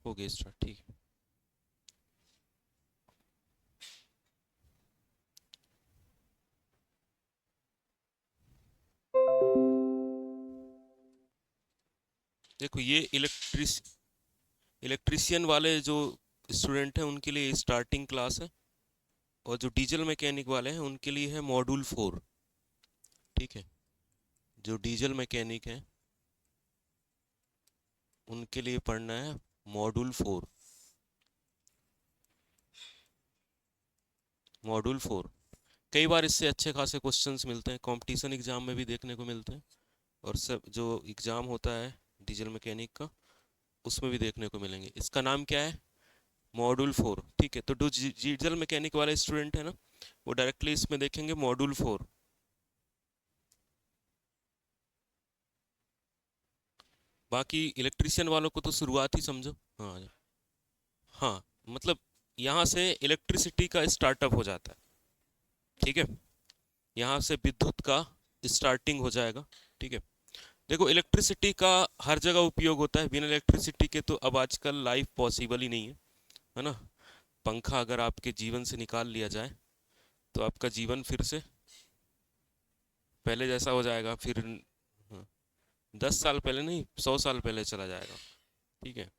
हो गया स्टार्ट, ठीक है। देखो ये इलेक्ट्रिशियन वाले जो स्टूडेंट हैं उनके लिए स्टार्टिंग क्लास है, और जो डीजल मैकेनिक वाले हैं उनके लिए है मॉड्यूल 4। ठीक है, जो डीजल मैकेनिक हैं उनके लिए पढ़ना है मॉड्यूल 4। मॉड्यूल 4 कई बार इससे अच्छे खासे क्वेश्चंस मिलते हैं, कंपटीशन एग्जाम में भी देखने को मिलते हैं, और सब जो एग्ज़ाम होता है डीजल मैकेनिक का उसमें भी देखने को मिलेंगे। इसका नाम क्या है? मॉड्यूल 4। ठीक है, तो जो डीजल मैकेनिक वाले स्टूडेंट है ना, वो डायरेक्टली इसमें देखेंगे मॉड्यूल 4। बाकी इलेक्ट्रिशियन वालों को तो शुरुआत ही समझो। हाँ हाँ, मतलब यहाँ से इलेक्ट्रिसिटी का स्टार्टअप हो जाता है। ठीक है, यहाँ से विद्युत का स्टार्टिंग हो जाएगा। ठीक है, देखो इलेक्ट्रिसिटी का हर जगह उपयोग होता है, बिना इलेक्ट्रिसिटी के तो अब आजकल लाइफ पॉसिबल ही नहीं है ना। पंखा अगर आपके जीवन से निकाल लिया जाए तो आपका जीवन फिर से पहले जैसा हो जाएगा, फिर हाँ, 10 साल पहले नहीं, 100 साल पहले चला जाएगा। ठीक है,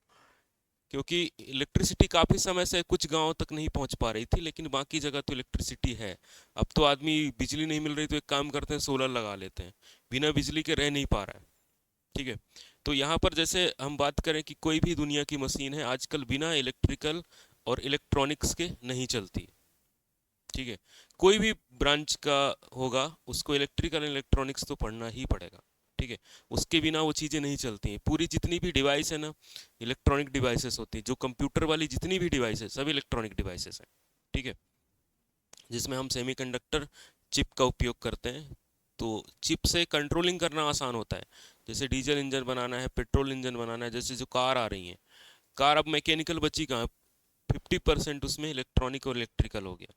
क्योंकि इलेक्ट्रिसिटी काफ़ी समय से कुछ गांव तक नहीं पहुंच पा रही थी, लेकिन बाकी जगह तो इलेक्ट्रिसिटी है। अब तो आदमी बिजली नहीं मिल रही तो एक काम करते हैं, सोलर लगा लेते हैं, बिना बिजली के रह नहीं पा रहा है। ठीक है, तो यहाँ पर जैसे हम बात करें कि कोई भी दुनिया की मशीन है आजकल बिना इलेक्ट्रिकल और इलेक्ट्रॉनिक्स के नहीं चलती। ठीक है, कोई भी ब्रांच का होगा उसको इलेक्ट्रिकल इलेक्ट्रॉनिक्स तो पढ़ना ही पड़ेगा। ठीक है, उसके बिना वो चीज़ें नहीं चलती हैं। पूरी जितनी भी डिवाइस है ना, इलेक्ट्रॉनिक डिवाइसेस होती हैं, जो कंप्यूटर वाली जितनी भी डिवाइस है सब इलेक्ट्रॉनिक डिवाइसेस हैं। ठीक है, जिसमें हम सेमीकंडक्टर चिप का उपयोग करते हैं, तो चिप से कंट्रोलिंग करना आसान होता है। जैसे डीजल इंजन बनाना है, पेट्रोल इंजन बनाना है, जैसे जो कार आ रही हैं, कार अब मैकेनिकल बची कहाँ, 50% उसमें इलेक्ट्रॉनिक और इलेक्ट्रिकल हो गया।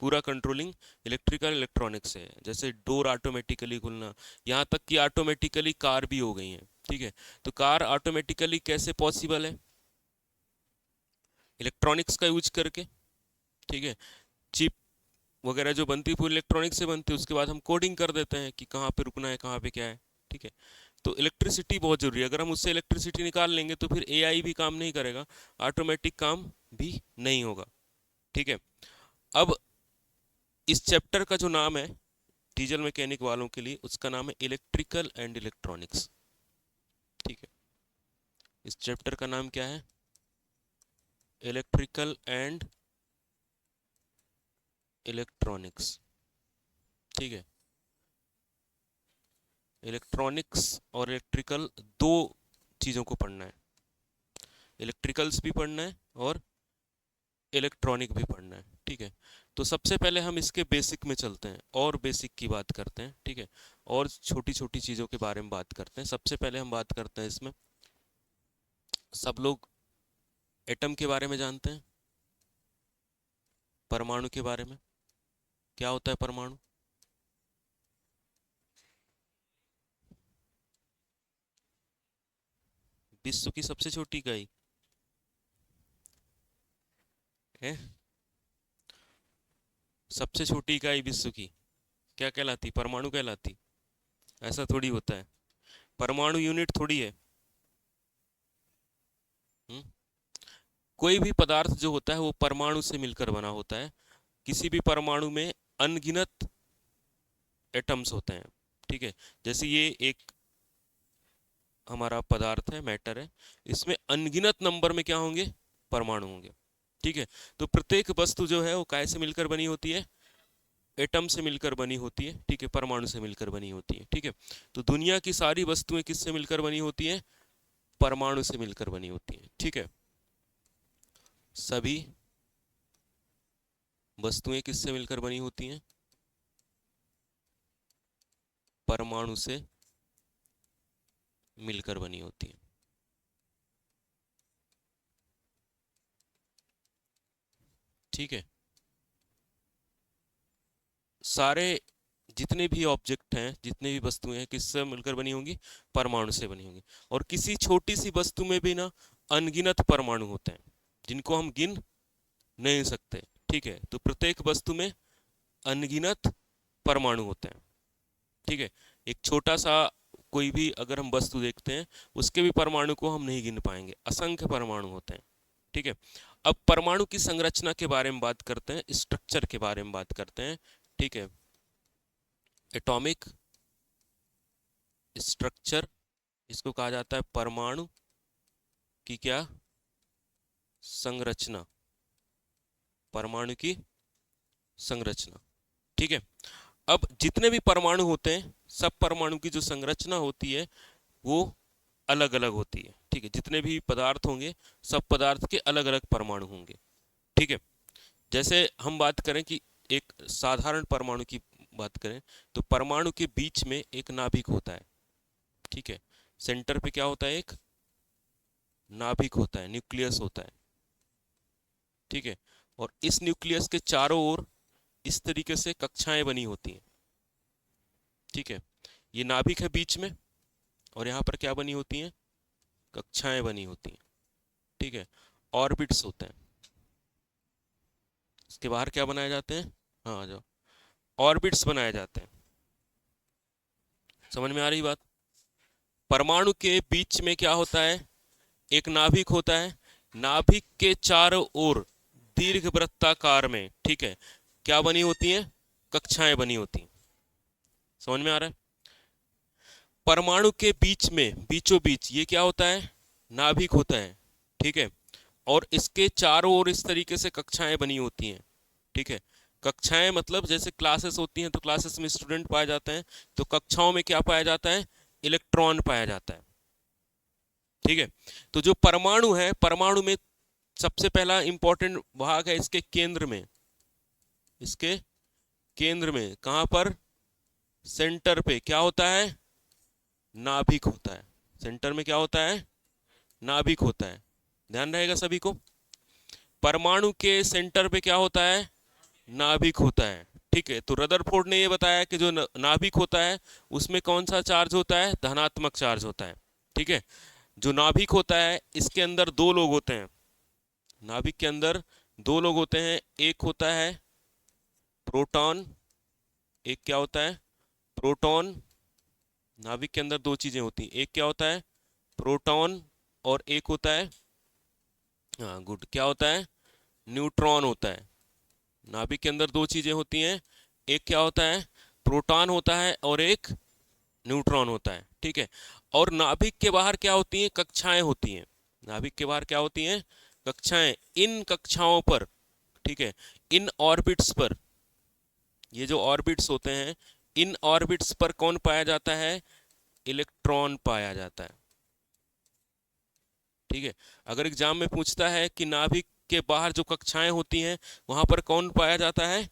पूरा कंट्रोलिंग इलेक्ट्रिकल इलेक्ट्रॉनिक्स से है। जैसे डोर ऑटोमेटिकली खुलना, यहाँ तक कि ऑटोमेटिकली कार भी हो गई हैं। ठीक है, तो कार ऑटोमेटिकली कैसे पॉसिबल है? इलेक्ट्रॉनिक्स का यूज करके। ठीक है, चिप वगैरह जो बनती है पूरी इलेक्ट्रॉनिक से बनती है, उसके बाद हम कोडिंग कर देते हैं कि कहाँ पे रुकना है, कहाँ पे क्या है। ठीक है, तो इलेक्ट्रिसिटी बहुत ज़रूरी है। अगर हम उससे इलेक्ट्रिसिटी निकाल लेंगे तो फिर एआई भी काम नहीं करेगा, ऑटोमेटिक काम भी नहीं होगा। ठीक है, अब इस चैप्टर का जो नाम है डीजल मैकेनिक वालों के लिए, उसका नाम है इलेक्ट्रिकल एंड इलेक्ट्रॉनिक्स। ठीक है, इस चैप्टर का नाम क्या है? Electrical and electronics. ठीक है, इलेक्ट्रॉनिक्स और इलेक्ट्रिकल दो चीज़ों को पढ़ना है, इलेक्ट्रिकल्स भी पढ़ना है और इलेक्ट्रॉनिक भी पढ़ना है। ठीक है, तो सबसे पहले हम इसके बेसिक में चलते हैं और बेसिक की बात करते हैं। ठीक है, और छोटी छोटी चीज़ों के बारे में बात करते हैं। सबसे पहले हम बात करते हैं इसमें, सब लोग एटम के बारे में जानते हैं, परमाणु के बारे में। क्या होता है परमाणु? विश्व की सबसे छोटी इकाई है। सबसे छोटी इकाई विश्व की क्या कहलाती? परमाणु कहलाती। ऐसा थोड़ी होता है, परमाणु यूनिट थोड़ी है। हुँ? कोई भी पदार्थ जो होता है वो परमाणु से मिलकर बना होता है। किसी भी परमाणु में अनगिनत एटम्स होते हैं। ठीक है, जैसे ये एक हमारा पदार्थ है, मैटर है, इसमें अनगिनत नंबर में क्या होंगे? परमाणु होंगे। ठीक है, तो प्रत्येक वस्तु जो है वो काय से मिलकर बनी होती है? एटम से मिलकर बनी होती है। ठीक है, परमाणु से मिलकर बनी होती है। ठीक है, तो दुनिया की सारी वस्तुएं किससे मिलकर बनी होती हैं? परमाणु से मिलकर बनी होती हैं। ठीक है, सभी वस्तुएं किससे मिलकर बनी होती हैं? परमाणु से मिलकर बनी होती हैं। ठीक है, सारे जितने भी ऑब्जेक्ट हैं, जितने भी वस्तुएं हैं, किससे मिलकर बनी होंगी? परमाणु से बनी होंगी। और किसी छोटी सी वस्तु में भी ना अनगिनत परमाणु होते हैं जिनको हम गिन नहीं सकते। ठीक है, तो प्रत्येक वस्तु में अनगिनत परमाणु होते हैं। ठीक है, एक छोटा सा कोई भी अगर हम वस्तु देखते हैं उसके भी परमाणु को हम नहीं गिन पाएंगे, असंख्य परमाणु होते हैं। ठीक है, अब परमाणु की संरचना के बारे में बात करते हैं, स्ट्रक्चर के बारे में बात करते हैं। ठीक है, एटॉमिक स्ट्रक्चर, इसको कहा जाता है परमाणु की क्या संरचना, परमाणु की संरचना। ठीक है, अब जितने भी परमाणु होते हैं सब परमाणु की जो संरचना होती है वो अलग अलग होती है। ठीक है, जितने भी पदार्थ होंगे सब पदार्थ के अलग अलग परमाणु होंगे। ठीक है, जैसे हम बात करें कि एक साधारण परमाणु की बात करें तो परमाणु के बीच में एक नाभिक होता है। ठीक है, सेंटर पे क्या होता है, एक नाभिक होता है, न्यूक्लियस होता है। ठीक है, और इस न्यूक्लियस के चारों ओर इस तरीके से कक्षाएं बनी होती हैं। ठीक है, ये नाभिक है बीच में और यहाँ पर क्या बनी होती हैं, कक्षाएं बनी होती हैं। ठीक है, ऑर्बिट्स होते हैं, इसके बाहर क्या बनाए जाते हैं, हाँ जो ऑर्बिट्स बनाए जाते हैं। समझ में आ रही बात? परमाणु के बीच में क्या होता है, एक नाभिक होता है, नाभिक के चारों ओर दीर्घ वृत्ताकार में, ठीक है, क्या बनी होती हैं, कक्षाएं बनी होती हैं। समझ में आ रहा है? परमाणु के बीच में, बीचों बीच ये क्या होता है, नाभिक होता है। ठीक है, और इसके चारों ओर इस तरीके से कक्षाएं बनी होती हैं। ठीक है, कक्षाएं मतलब जैसे क्लासेस होती हैं तो क्लासेस में स्टूडेंट पाए जाते हैं, तो कक्षाओं में क्या पाया जाता है, इलेक्ट्रॉन पाया जाता है। ठीक है, तो जो परमाणु है, परमाणु में सबसे पहला इंपॉर्टेंट भाग है इसके केंद्र में, इसके केंद्र में कहां पर, सेंटर पे क्या होता है, नाभिक होता है। सेंटर में क्या होता है, नाभिक होता है। ध्यान रहेगा सभी को, परमाणु के सेंटर पे क्या होता है, नाभिक होता है। ठीक है, तो रदरफोर्ड ने ये बताया कि जो नाभिक होता है उसमें कौन सा चार्ज होता है, धनात्मक चार्ज होता है। ठीक है, जो नाभिक होता है इसके अंदर दो लोग होते हैं, नाभिक के अंदर दो लोग होते हैं, एक होता है प्रोटॉन, एक क्या होता है, प्रोटॉन। नाभिक के अंदर दो चीजें होती हैं, एक क्या होता है, प्रोटॉन, और एक होता है, हाँ गुड, क्या होता है, न्यूट्रॉन होता है। नाभिक के अंदर दो चीजें होती हैं, एक क्या होता है, प्रोटॉन होता है और एक न्यूट्रॉन होता है। ठीक है, और नाभिक के बाहर क्या होती हैं, कक्षाएं होती हैं। नाभिक के बाहर क्या होती हैं, कक्षाएं। इन कक्षाओं पर, ठीक है, इन ऑर्बिट्स पर, ये जो ऑर्बिट्स होते हैं इन ऑर्बिट्स पर कौन पाया जाता है, इलेक्ट्रॉन पाया जाता है। ठीक है, अगर एग्जाम में पूछता है कि नाभिक के बाहर जो कक्षाएं होती हैं वहां पर कौन पाया जाता है,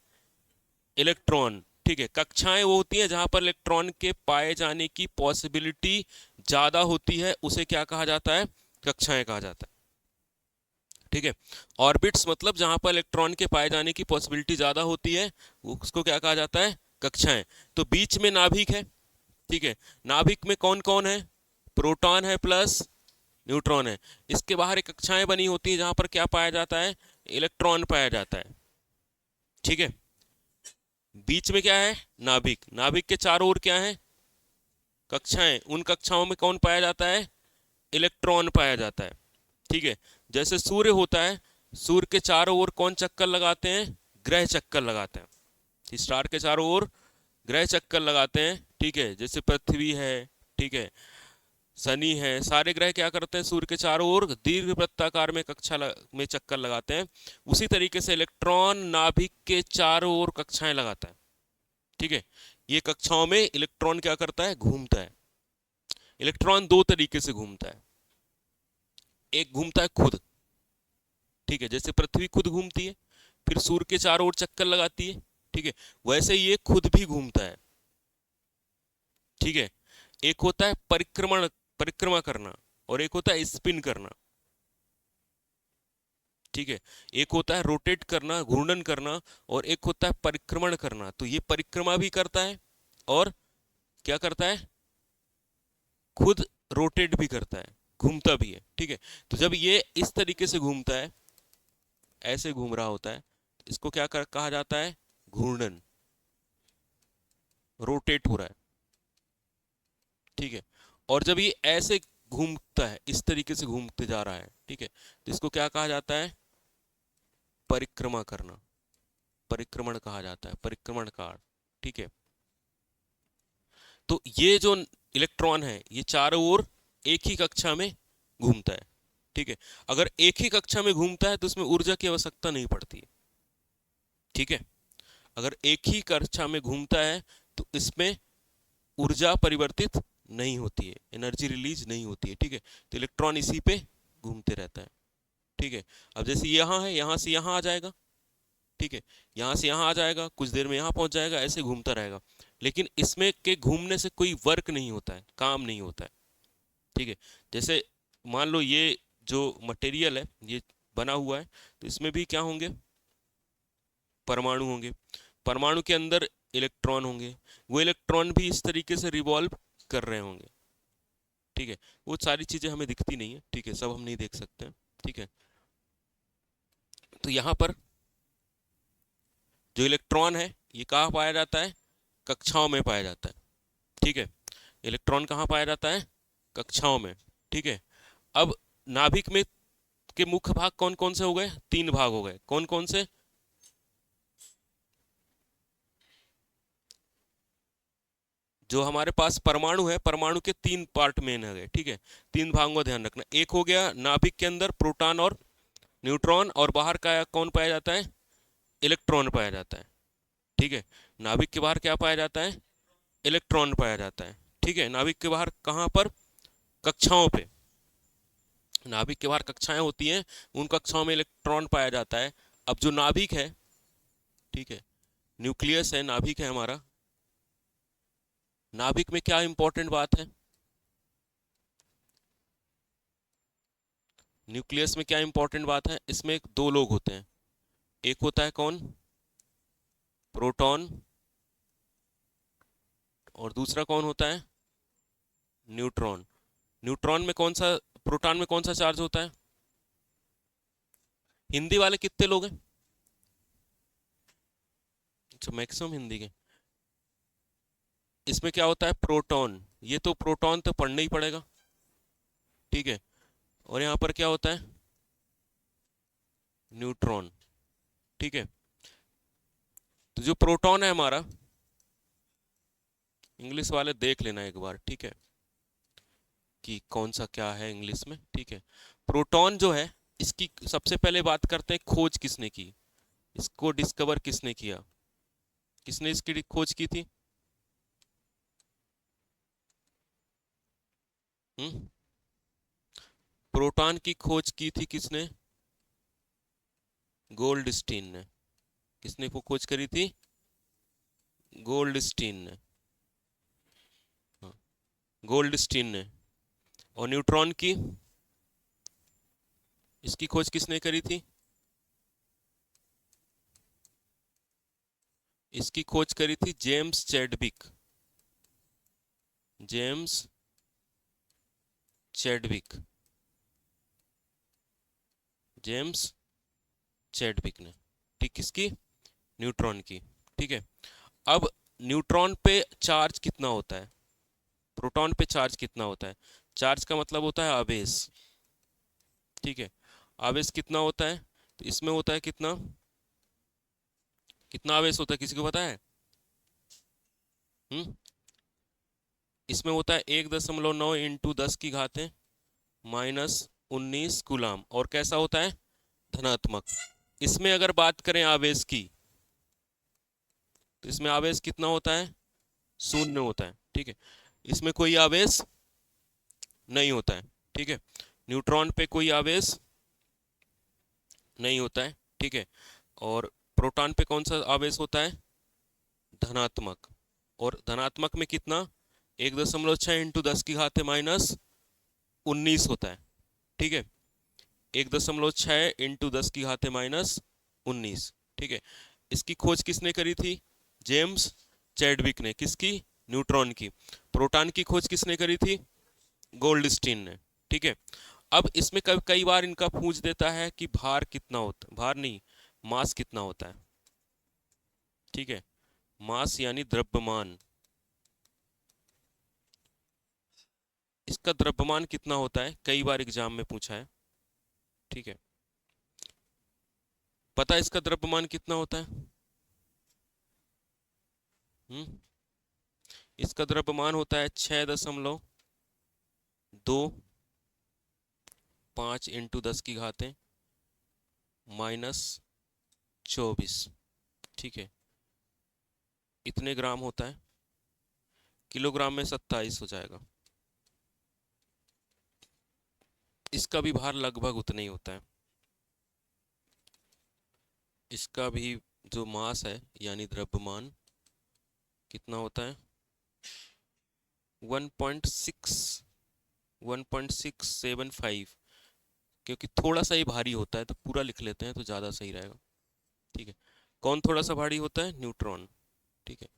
इलेक्ट्रॉन। ठीक है, कक्षाएं वो होती हैं जहां पर इलेक्ट्रॉन के पाए जाने की पॉसिबिलिटी ज्यादा होती है, उसे क्या कहा जाता है, कक्षाएं कहा जाता है। ठीक है, ऑर्बिट्स मतलब जहां पर इलेक्ट्रॉन के पाए जाने की पॉसिबिलिटी ज्यादा होती है उसको क्या कहा जाता है, कक्षाएं। तो बीच में नाभिक है। ठीक है, नाभिक में कौन कौन है, प्रोटॉन है प्लस न्यूट्रॉन है। इसके बाहर एक कक्षाएं बनी होती है जहां पर क्या पाया जाता है, इलेक्ट्रॉन पाया जाता है। ठीक है, बीच में क्या है, नाभिक, नाभिक के चारों ओर क्या है, कक्षाएं, उन कक्षाओं में कौन पाया जाता है, इलेक्ट्रॉन पाया जाता है। ठीक है, जैसे सूर्य होता है, सूर्य के चारों ओर कौन चक्कर लगाते हैं, ग्रह चक्कर लगाते हैं। स्टार के चारों ओर ग्रह चक्कर लगाते हैं। ठीक है, जैसे पृथ्वी है, ठीक है, शनि है, सारे ग्रह क्या करते हैं, सूर्य के चारों ओर दीर्घ वृत्ताकार में में चक्कर लगाते हैं। उसी तरीके से इलेक्ट्रॉन नाभिक के चारों ओर कक्षाएं लगाता है। ठीक है, ये कक्षाओं में इलेक्ट्रॉन क्या करता है, घूमता है। इलेक्ट्रॉन दो तरीके से घूमता है, एक घूमता है खुद, ठीक है, जैसे पृथ्वी खुद घूमती है, फिर सूर्य के चारों ओर चक्कर लगाती है। ठीक है, वैसे ये खुद भी घूमता है। ठीक है, एक होता है परिक्रमा करना और एक होता है स्पिन करना। ठीक है, एक होता है रोटेट करना, घूर्णन करना, और एक होता है परिक्रमण करना। तो ये परिक्रमा भी करता है और क्या करता है, खुद रोटेट भी करता है। घूमता भी है, ठीक है। तो जब ये इस तरीके से घूमता है, ऐसे घूम रहा होता है, तो इसको क्या कहा जाता है, घूर्णन, रोटेट हो रहा है, ठीक है। और जब ये ऐसे घूमता है, इस तरीके से घूमते जा रहा है, ठीक है, तो इसको क्या कहा जाता है, परिक्रमा करना, परिक्रमण कहा जाता है, परिक्रमण काल, ठीक है। तो ये जो इलेक्ट्रॉन है ये चारों ओर एक ही कक्षा में घूमता है, ठीक है। अगर एक ही कक्षा में घूमता है तो उसमें ऊर्जा की आवश्यकता नहीं पड़ती है, ठीक है। अगर एक ही कक्षा में घूमता है तो इसमें ऊर्जा परिवर्तित नहीं होती है, एनर्जी रिलीज नहीं होती है, ठीक है। तो इलेक्ट्रॉन इसी पे घूमते रहता है, ठीक है। अब जैसे यहाँ है, यहाँ से यहाँ आ जाएगा, ठीक है, यहाँ से यहाँ आ जाएगा, कुछ देर में यहाँ पहुंच जाएगा, ऐसे घूमता रहेगा। लेकिन इसमें के घूमने से कोई वर्क नहीं होता है, काम नहीं होता है, ठीक है। जैसे मान लो ये जो मटेरियल है ये बना हुआ है, तो इसमें भी क्या होंगे, परमाणु होंगे, परमाणु के अंदर इलेक्ट्रॉन होंगे, वो इलेक्ट्रॉन भी इस तरीके से रिवॉल्व कर रहे होंगे, ठीक है। वो सारी चीजें हमें दिखती नहीं है, ठीक है, सब हम नहीं देख सकते हैं, ठीक है। तो यहाँ पर जो इलेक्ट्रॉन है ये कहाँ पाया जाता है, कक्षाओं में पाया जाता है, ठीक है। इलेक्ट्रॉन कहाँ पाया जाता है, कक्षाओं में, ठीक है। अब नाभिक में के मुख्य भाग कौन कौन से हो गए, 3 भाग हो गए, कौन कौन से, जो हमारे पास परमाणु है, परमाणु के 3 पार्ट मेन है गए, ठीक है। 3 भागों का ध्यान रखना, एक हो गया नाभिक के अंदर प्रोटॉन और न्यूट्रॉन, और बाहर का कौन पाया जाता है, इलेक्ट्रॉन पाया जाता है, ठीक है। नाभिक के बाहर क्या पाया जाता है, इलेक्ट्रॉन पाया जाता है, ठीक है। नाभिक के बाहर कहाँ पर, कक्षाओं पे, नाभिक के बाहर कक्षाएं होती हैं, उन कक्षाओं में इलेक्ट्रॉन पाया जाता है। अब जो नाभिक है, ठीक है, न्यूक्लियस है, नाभिक है हमारा, नाभिक में क्या इंपॉर्टेंट बात है, न्यूक्लियस में क्या इंपॉर्टेंट बात है, इसमें 2 लोग होते हैं, एक होता है कौन, प्रोटॉन, और दूसरा कौन होता है, न्यूट्रॉन। न्यूट्रॉन में कौन सा, प्रोटॉन में कौन सा चार्ज होता है, हिंदी वाले कितने लोग हैं, अच्छा मैक्सिमम हिंदी के। इसमें क्या होता है, प्रोटॉन, ये तो प्रोटॉन तो पढ़ना ही पड़ेगा, ठीक है। और यहाँ पर क्या होता है, न्यूट्रॉन, ठीक है। तो जो प्रोटॉन है हमारा, इंग्लिश वाले देख लेना एक बार, ठीक है, कि कौन सा क्या है इंग्लिश में, ठीक है। प्रोटॉन जो है, इसकी सबसे पहले बात करते हैं, खोज किसने की, इसको डिस्कवर किसने किया, किसने इसकी खोज की थी, प्रोटॉन की खोज की थी किसने, गोल्डस्टीन ने, किसने को खोज करी थी, गोल्डस्टीन ने, हाँ, गोल्डस्टीन ने। और न्यूट्रॉन की, इसकी खोज किसने करी थी, इसकी खोज करी थी James Chadwick, James Chadwick, James Chadwick ने, ठीक, किसकी, न्यूट्रॉन की, ठीक है। अब न्यूट्रॉन पे चार्ज कितना होता है, प्रोटॉन पे चार्ज कितना होता है, चार्ज का मतलब होता है आवेश, ठीक है। आवेश कितना होता है, तो इसमें होता है कितना, कितना आवेश होता है, किसी को पता है, इसमें होता है 1.9 इंटू 10 की घातें -19 कूलाम, और कैसा होता है, धनात्मक। इसमें अगर बात करें आवेश की, तो इसमें आवेश कितना होता है, 0 होता है, ठीक है। इसमें कोई आवेश नहीं होता है, ठीक है। न्यूट्रॉन पे कोई आवेश नहीं होता है, ठीक है। और प्रोटॉन पे कौन सा आवेश होता है, धनात्मक, और धनात्मक में कितना, 1.6 इंटू 10 की घात -19 होता है, ठीक है। 1.6 इंटू 10 की घात -19, ठीक है। इसकी खोज किसने करी थी, जेम्स चैडविक ने, किसकी, न्यूट्रॉन की। प्रोटॉन की खोज किसने करी थी, गोल्डस्टीन ने, ठीक है। अब इसमें कई बार इनका पूछ देता है कि भार कितना होता है, भार नहीं, मास कितना होता है। ठीक है, मास यानी द्रव्यमान, इसका द्रव्यमान कितना होता है, कई बार एग्जाम में पूछा है। ठीक है, पता है इसका द्रव्यमान कितना होता है? हम्म, इसका द्रव्यमान होता है 6.25 इंटू 10 की घातें -24। ठीक है, इतने ग्राम होता है, किलोग्राम में 27 हो जाएगा। इसका भी भार लगभग उतना ही होता है। इसका भी जो मास है यानी द्रव्यमान कितना होता है, 1.675, क्योंकि थोड़ा सा ही भारी होता है तो पूरा लिख लेते हैं तो ज़्यादा सही रहेगा। ठीक है, कौन थोड़ा सा भारी होता है, न्यूट्रॉन। ठीक है,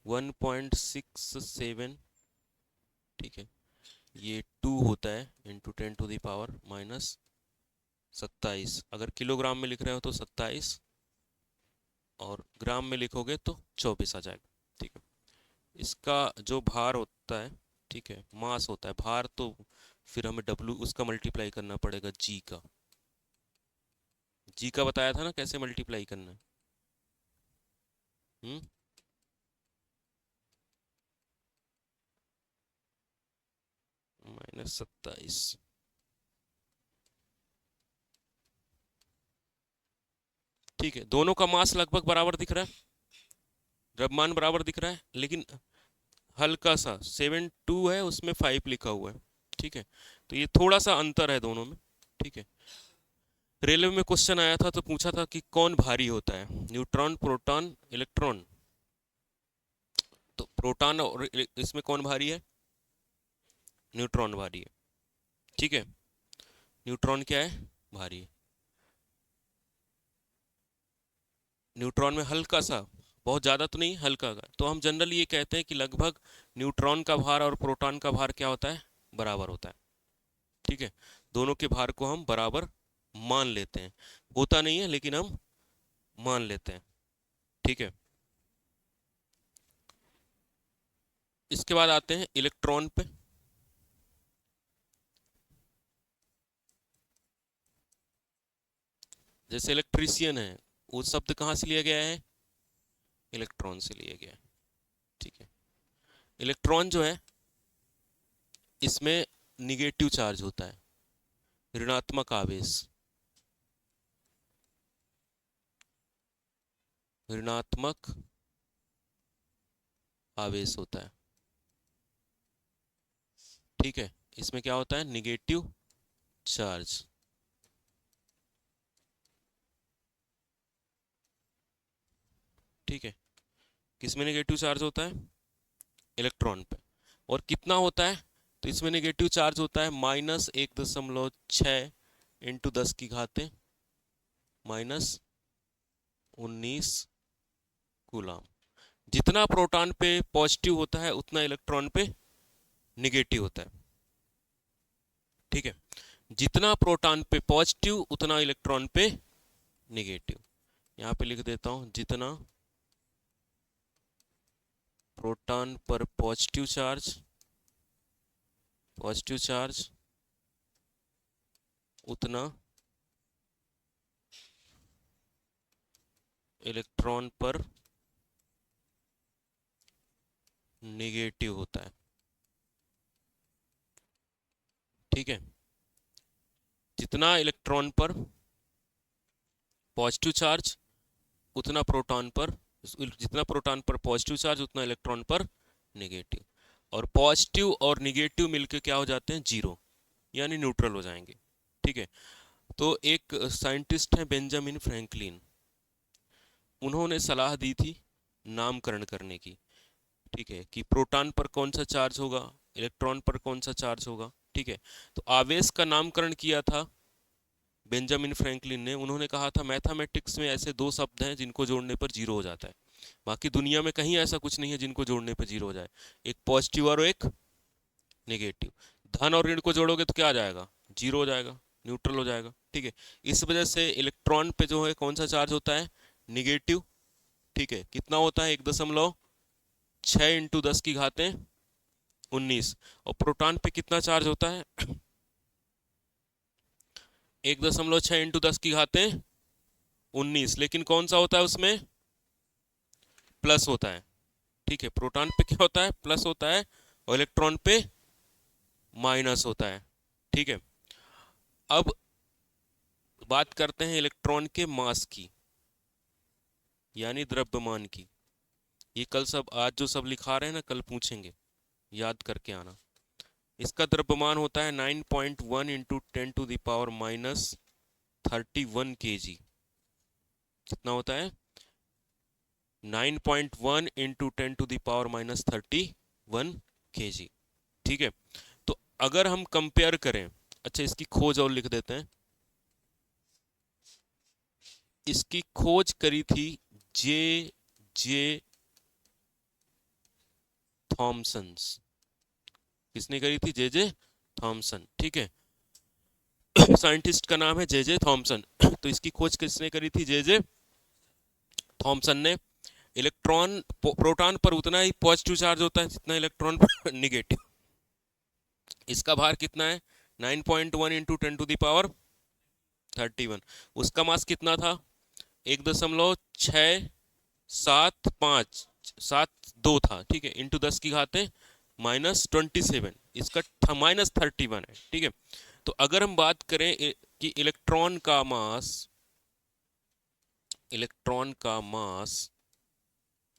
1.67, ठीक है, ये 2 होता है इंटू 10⁻⁻27। अगर किलोग्राम में लिख रहे हो तो 27, और ग्राम में लिखोगे तो 24 आ जाएगा। ठीक है, इसका जो भार होता है, ठीक है, मास होता है, भार तो फिर हमें डब्लू उसका मल्टीप्लाई करना पड़ेगा जी का। जी का बताया था ना कैसे मल्टीप्लाई करना है। हम्म, -27। ठीक है, दोनों का मास लगभग बराबर दिख रहा है, द्रव्यमान बराबर दिख रहा है, लेकिन हल्का सा 7.2 है, उसमें 5 लिखा हुआ है। ठीक है, तो ये थोड़ा सा अंतर है दोनों में। ठीक है, रेलवे में क्वेश्चन आया था तो पूछा था कि कौन भारी होता है, न्यूट्रॉन, प्रोटॉन, इलेक्ट्रॉन। तो प्रोटॉन और इसमें कौन भारी है, न्यूट्रॉन भारी है। ठीक है, न्यूट्रॉन क्या है, भारी है। न्यूट्रॉन में हल्का सा, बहुत ज़्यादा तो नहीं, हल्का का, तो हम जनरली ये कहते हैं कि लगभग न्यूट्रॉन का भार और प्रोटॉन का भार क्या होता है, बराबर होता है। ठीक है, दोनों के भार को हम बराबर मान लेते हैं, होता नहीं है लेकिन हम मान लेते हैं। ठीक है, इसके बाद आते हैं इलेक्ट्रॉन पे। जैसे इलेक्ट्रीशियन है, वो शब्द कहाँ से लिया गया है, इलेक्ट्रॉन से लिया गया है। ठीक है, इलेक्ट्रॉन जो है इसमें निगेटिव चार्ज होता है, ऋणात्मक आवेश, ऋणात्मक आवेश होता है। ठीक है, इसमें क्या होता है, निगेटिव चार्ज। ठीक है, किसमें नेगेटिव चार्ज होता है, इलेक्ट्रॉन पे। और कितना होता है, तो इसमें नेगेटिव चार्ज होता है -1.6 इंटू 10 की घातें -19 कूलाम। जितना प्रोटॉन पे पॉजिटिव होता है उतना इलेक्ट्रॉन पे निगेटिव होता है। ठीक है, जितना प्रोटॉन पे पॉजिटिव उतना इलेक्ट्रॉन पे निगेटिव। यहाँ पे लिख देता हूँ, जितना प्रोटॉन पर पॉजिटिव चार्ज उतना इलेक्ट्रॉन पर निगेटिव होता है। ठीक है, जितना इलेक्ट्रॉन पर पॉजिटिव चार्ज उतना प्रोटॉन पर, जितना प्रोटॉन पर पॉजिटिव चार्ज उतना इलेक्ट्रॉन पर नेगेटिव, और पॉजिटिव और निगेटिव मिलके क्या हो जाते हैं, जीरो, यानी न्यूट्रल हो जाएंगे। ठीक है, तो एक साइंटिस्ट है बेंजामिन फ्रैंकलिन, उन्होंने सलाह दी थी नामकरण करने की। ठीक है, कि प्रोटॉन पर कौन सा चार्ज होगा, इलेक्ट्रॉन पर कौन सा चार्ज होगा। ठीक है, तो आवेश का नामकरण किया था बेंजामिन फ्रैंकलिन ने। उन्होंने कहा था मैथमेटिक्स में ऐसे दो शब्द हैं जिनको जोड़ने पर जीरो हो जाता है, बाकी दुनिया में कहीं ऐसा कुछ नहीं है जिनको जोड़ने पर जीरो हो जाए, एक पॉजिटिव और एक नेगेटिव। धन और ऋण को जोड़ोगे तो क्या आ जाएगा, जीरो हो जाएगा, न्यूट्रल हो जाएगा। ठीक है, इस वजह से इलेक्ट्रॉन पे जो है कौन सा चार्ज होता है, निगेटिव। ठीक है, कितना होता है, 1.6 इंटू 10 की घातें 19। और प्रोटॉन पे कितना चार्ज होता है 1.6 इंटू 10 की घातें 19, लेकिन कौन सा होता है उसमें, प्लस होता है। ठीक है, प्रोटॉन पे क्या होता है, प्लस होता है, और इलेक्ट्रॉन पे माइनस होता है। ठीक है, अब बात करते हैं इलेक्ट्रॉन के मास की, यानी द्रव्यमान की। ये कल सब, आज जो सब लिखा रहे हैं ना, कल पूछेंगे, याद करके आना। इसका द्रव्यमान होता है 9.1 इंटू 10⁻31 kg। कितना होता है, 9.1 इंटू 10⁻31 kg। ठीक है, तो अगर हम कंपेयर करें, अच्छा इसकी खोज और लिख देते हैं। इसकी खोज करी थी जे जे थॉमसन। किसने करी थी, जे जे थॉमसन। ठीक है, साइंटिस्ट का नाम है जे जे थॉमसन। तो इसकी खोज किसने करी थी, जे जे थॉमसन ने। इलेक्ट्रॉन प्रोटॉन पर उतना ही पॉजिटिव चार्ज होता है जितना इलेक्ट्रॉन पर निगेटिव। इसका भार कितना है, 9.1 इंटू 10⁻31। उसका मास कितना था, 1.67572 था। ठीक है, इंटू 10 की घातें -27, इसका -31 है। ठीक है, तो अगर हम बात करें कि इलेक्ट्रॉन का मास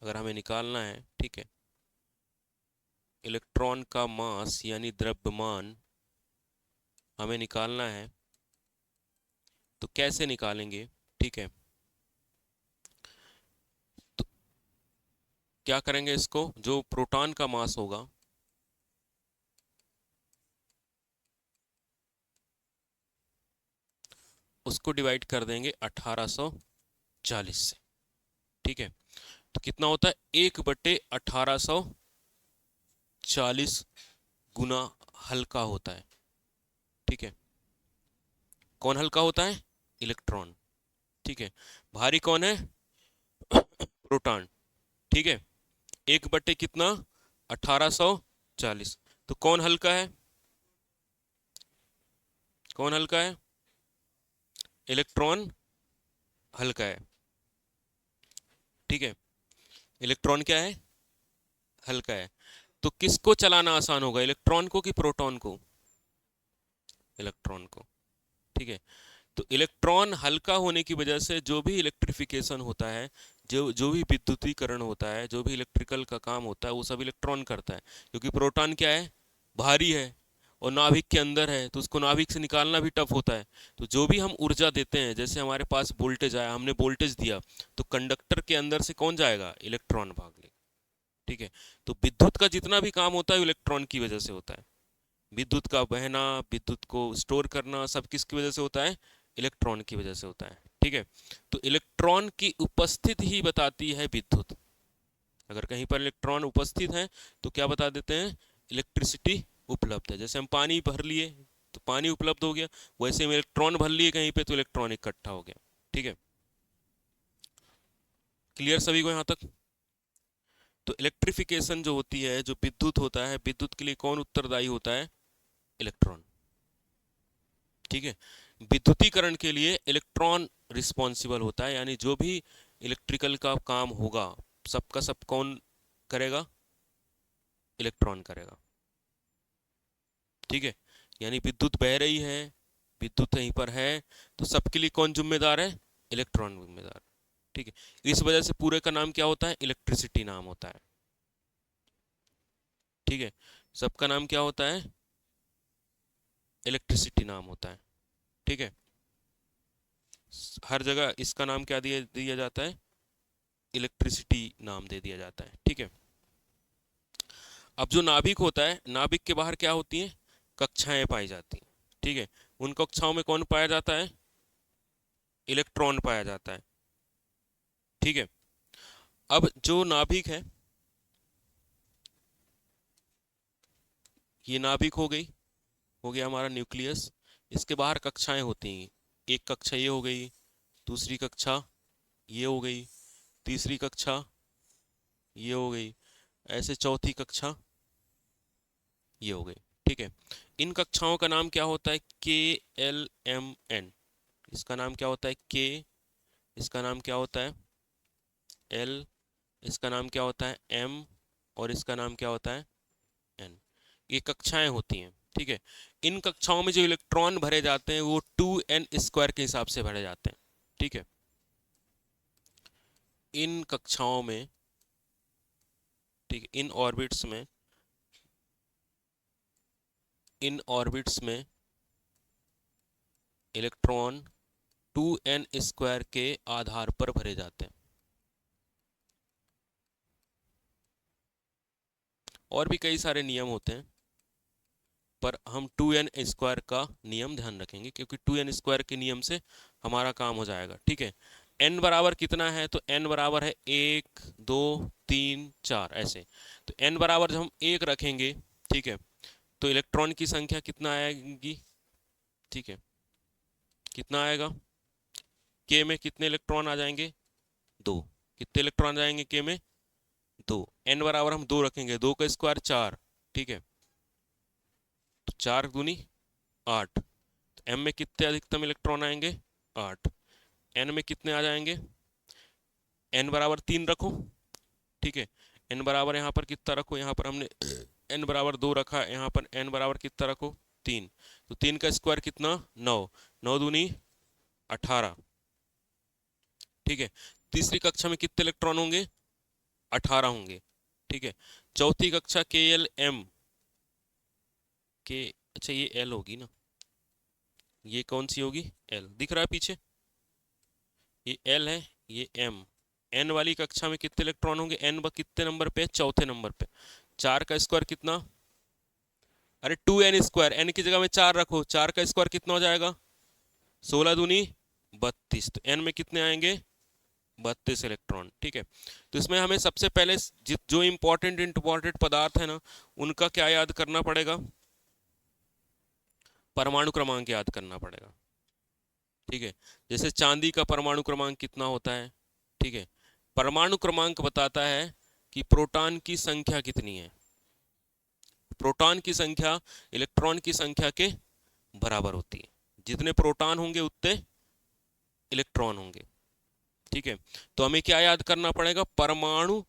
अगर हमें निकालना है, ठीक है, इलेक्ट्रॉन का मास यानी द्रव्यमान हमें निकालना है, तो कैसे निकालेंगे। ठीक है, तो क्या करेंगे, इसको जो प्रोटॉन का मास होगा उसको डिवाइड कर देंगे 1840 से। ठीक है, तो कितना होता है, 1/1840 गुना हल्का होता है। ठीक है, कौन हल्का होता है, इलेक्ट्रॉन। ठीक है, भारी कौन है, प्रोटॉन। ठीक है, 1/कितना, 1840। तो कौन हल्का है, कौन हल्का है, इलेक्ट्रॉन हल्का है। ठीक है, इलेक्ट्रॉन क्या है, हल्का है। तो किसको चलाना आसान होगा, इलेक्ट्रॉन को कि प्रोटॉन को, इलेक्ट्रॉन को। ठीक है, तो इलेक्ट्रॉन हल्का होने की वजह से जो भी इलेक्ट्रिफिकेशन होता है, जो जो भी विद्युतीकरण होता है, जो भी इलेक्ट्रिकल का काम होता है, वो सब इलेक्ट्रॉन करता है। क्योंकि प्रोटॉन क्या है, भारी है और नाभिक के अंदर है, तो उसको नाभिक से निकालना भी टफ होता है। तो जो भी हम ऊर्जा देते हैं, जैसे हमारे पास वोल्टेज आया, हमने वोल्टेज दिया, तो कंडक्टर के अंदर से कौन जाएगा, इलेक्ट्रॉन भाग लेगा। ठीक है, तो विद्युत का जितना भी काम होता है इलेक्ट्रॉन की वजह से होता है। विद्युत का बहना, विद्युत को स्टोर करना, सब किसकी वजह से होता है, इलेक्ट्रॉन की वजह से होता है। ठीक है, तो इलेक्ट्रॉन की उपस्थिति ही बताती है विद्युत। अगर कहीं पर इलेक्ट्रॉन उपस्थित है तो क्या बता देते हैं, इलेक्ट्रिसिटी उपलब्ध है। जैसे हम पानी भर लिए तो पानी उपलब्ध हो गया, वैसे हम इलेक्ट्रॉन भर लिए कहीं पे तो इलेक्ट्रॉन इकट्ठा हो गया। ठीक है, क्लियर सभी को यहाँ तक। तो इलेक्ट्रिफिकेशन जो होती है, जो विद्युत होता है, विद्युत के लिए कौन उत्तरदायी होता है, इलेक्ट्रॉन। ठीक है, विद्युतीकरण के लिए इलेक्ट्रॉन रिस्पॉन्सिबल होता है, यानी जो भी इलेक्ट्रिकल का काम होगा सबका सब कौन करेगा, इलेक्ट्रॉन करेगा। ठीक है, यानी विद्युत बह रही है, विद्युत यहीं पर है, तो सबके लिए कौन जिम्मेदार है, इलेक्ट्रॉन जिम्मेदार। ठीक है, इस वजह से पूरे का नाम क्या होता है, इलेक्ट्रिसिटी नाम होता है। ठीक है, सबका नाम क्या होता है, इलेक्ट्रिसिटी नाम होता है। ठीक है, हर जगह इसका नाम क्या दिया दिया जाता है, इलेक्ट्रिसिटी नाम दे दिया जाता है। ठीक है, अब जो नाभिक होता है, नाभिक के बाहर क्या होती हैं, कक्षाएं पाई जाती हैं। ठीक है, उन कक्षाओं में कौन पाया जाता है, इलेक्ट्रॉन पाया जाता है। ठीक है, अब जो नाभिक है, ये नाभिक हो गई। हो गया हमारा न्यूक्लियस। इसके बाहर कक्षाएं होती हैं। एक कक्षा ये हो गई, दूसरी कक्षा ये हो गई, तीसरी कक्षा ये हो गई, ऐसे चौथी कक्षा ये हो गई। ठीक है, इन कक्षाओं का नाम क्या होता है? KLMN। इसका नाम क्या होता है? K। इसका नाम क्या होता है? L। इसका नाम क्या होता है? M। और इसका नाम क्या होता है? N। ये कक्षाएं होती हैं। ठीक है, इन कक्षाओं में जो इलेक्ट्रॉन भरे जाते हैं वो 2n² के हिसाब से भरे जाते हैं। ठीक है, इन कक्षाओं में, ठीक है, इन ऑर्बिट्स में इलेक्ट्रॉन 2n² के आधार पर भरे जाते हैं। और भी कई सारे नियम होते हैं, पर हम 2n² का नियम ध्यान रखेंगे, क्योंकि 2n² के नियम से हमारा काम हो जाएगा। ठीक है, n बराबर कितना है? तो n बराबर है 1 2 3 4 ऐसे। तो n बराबर जब हम 1 रखेंगे, ठीक है, तो इलेक्ट्रॉन की संख्या कितना आएगी? ठीक है, कितना आएगा? k में कितने इलेक्ट्रॉन आ जाएंगे? 2। कितने इलेक्ट्रॉन जाएंगे k में? 2। n बराबर हम 2 रखेंगे, 2 का स्क्वायर 4। ठीक है, तो 4 दूनी 8। तो m में कितने अधिकतम इलेक्ट्रॉन आएंगे? 8। n में कितने आ जाएंगे? n बराबर 3 रखो। ठीक है, n बराबर यहाँ पर कितना रखो? यहाँ पर हमने n बराबर 2 रखा, यहाँ पर n बराबर कितना रखो? 3। तो 3 का स्क्वायर कितना? 9। 9 दूनी 18। ठीक है, तीसरी कक्षा में कितने इलेक्ट्रॉन होंगे? 18 होंगे। ठीक है, चौथी कक्षा KLM के, अच्छा ये L होगी ना, ये कौन सी होगी? L दिख रहा है पीछे, ये L है, ये M। N वाली कक्षा में कितने इलेक्ट्रॉन होंगे? N कितने नंबर पे? चौथे नंबर पे। 4 का स्क्वायर कितना? अरे 2n², n की जगह में 4 रखो, 4 का स्क्वायर कितना हो जाएगा? 16 दूनी 32। तो n में कितने आएंगे? 32 इलेक्ट्रॉन। ठीक है, तो इसमें हमें सबसे पहले जो इंपॉर्टेंट पदार्थ है ना, उनका क्या याद करना पड़ेगा? परमाणु क्रमांक याद करना पड़ेगा। ठीक है, जैसे चांदी का परमाणु क्रमांक कितना होता है? ठीक है, परमाणु क्रमांक बताता है कि प्रोटॉन की संख्या कितनी है। प्रोटॉन की संख्या इलेक्ट्रॉन की संख्या के बराबर होती है। जितने प्रोटॉन होंगे उतने इलेक्ट्रॉन होंगे। ठीक है, तो हमें क्या याद करना पड़ेगा? परमाणु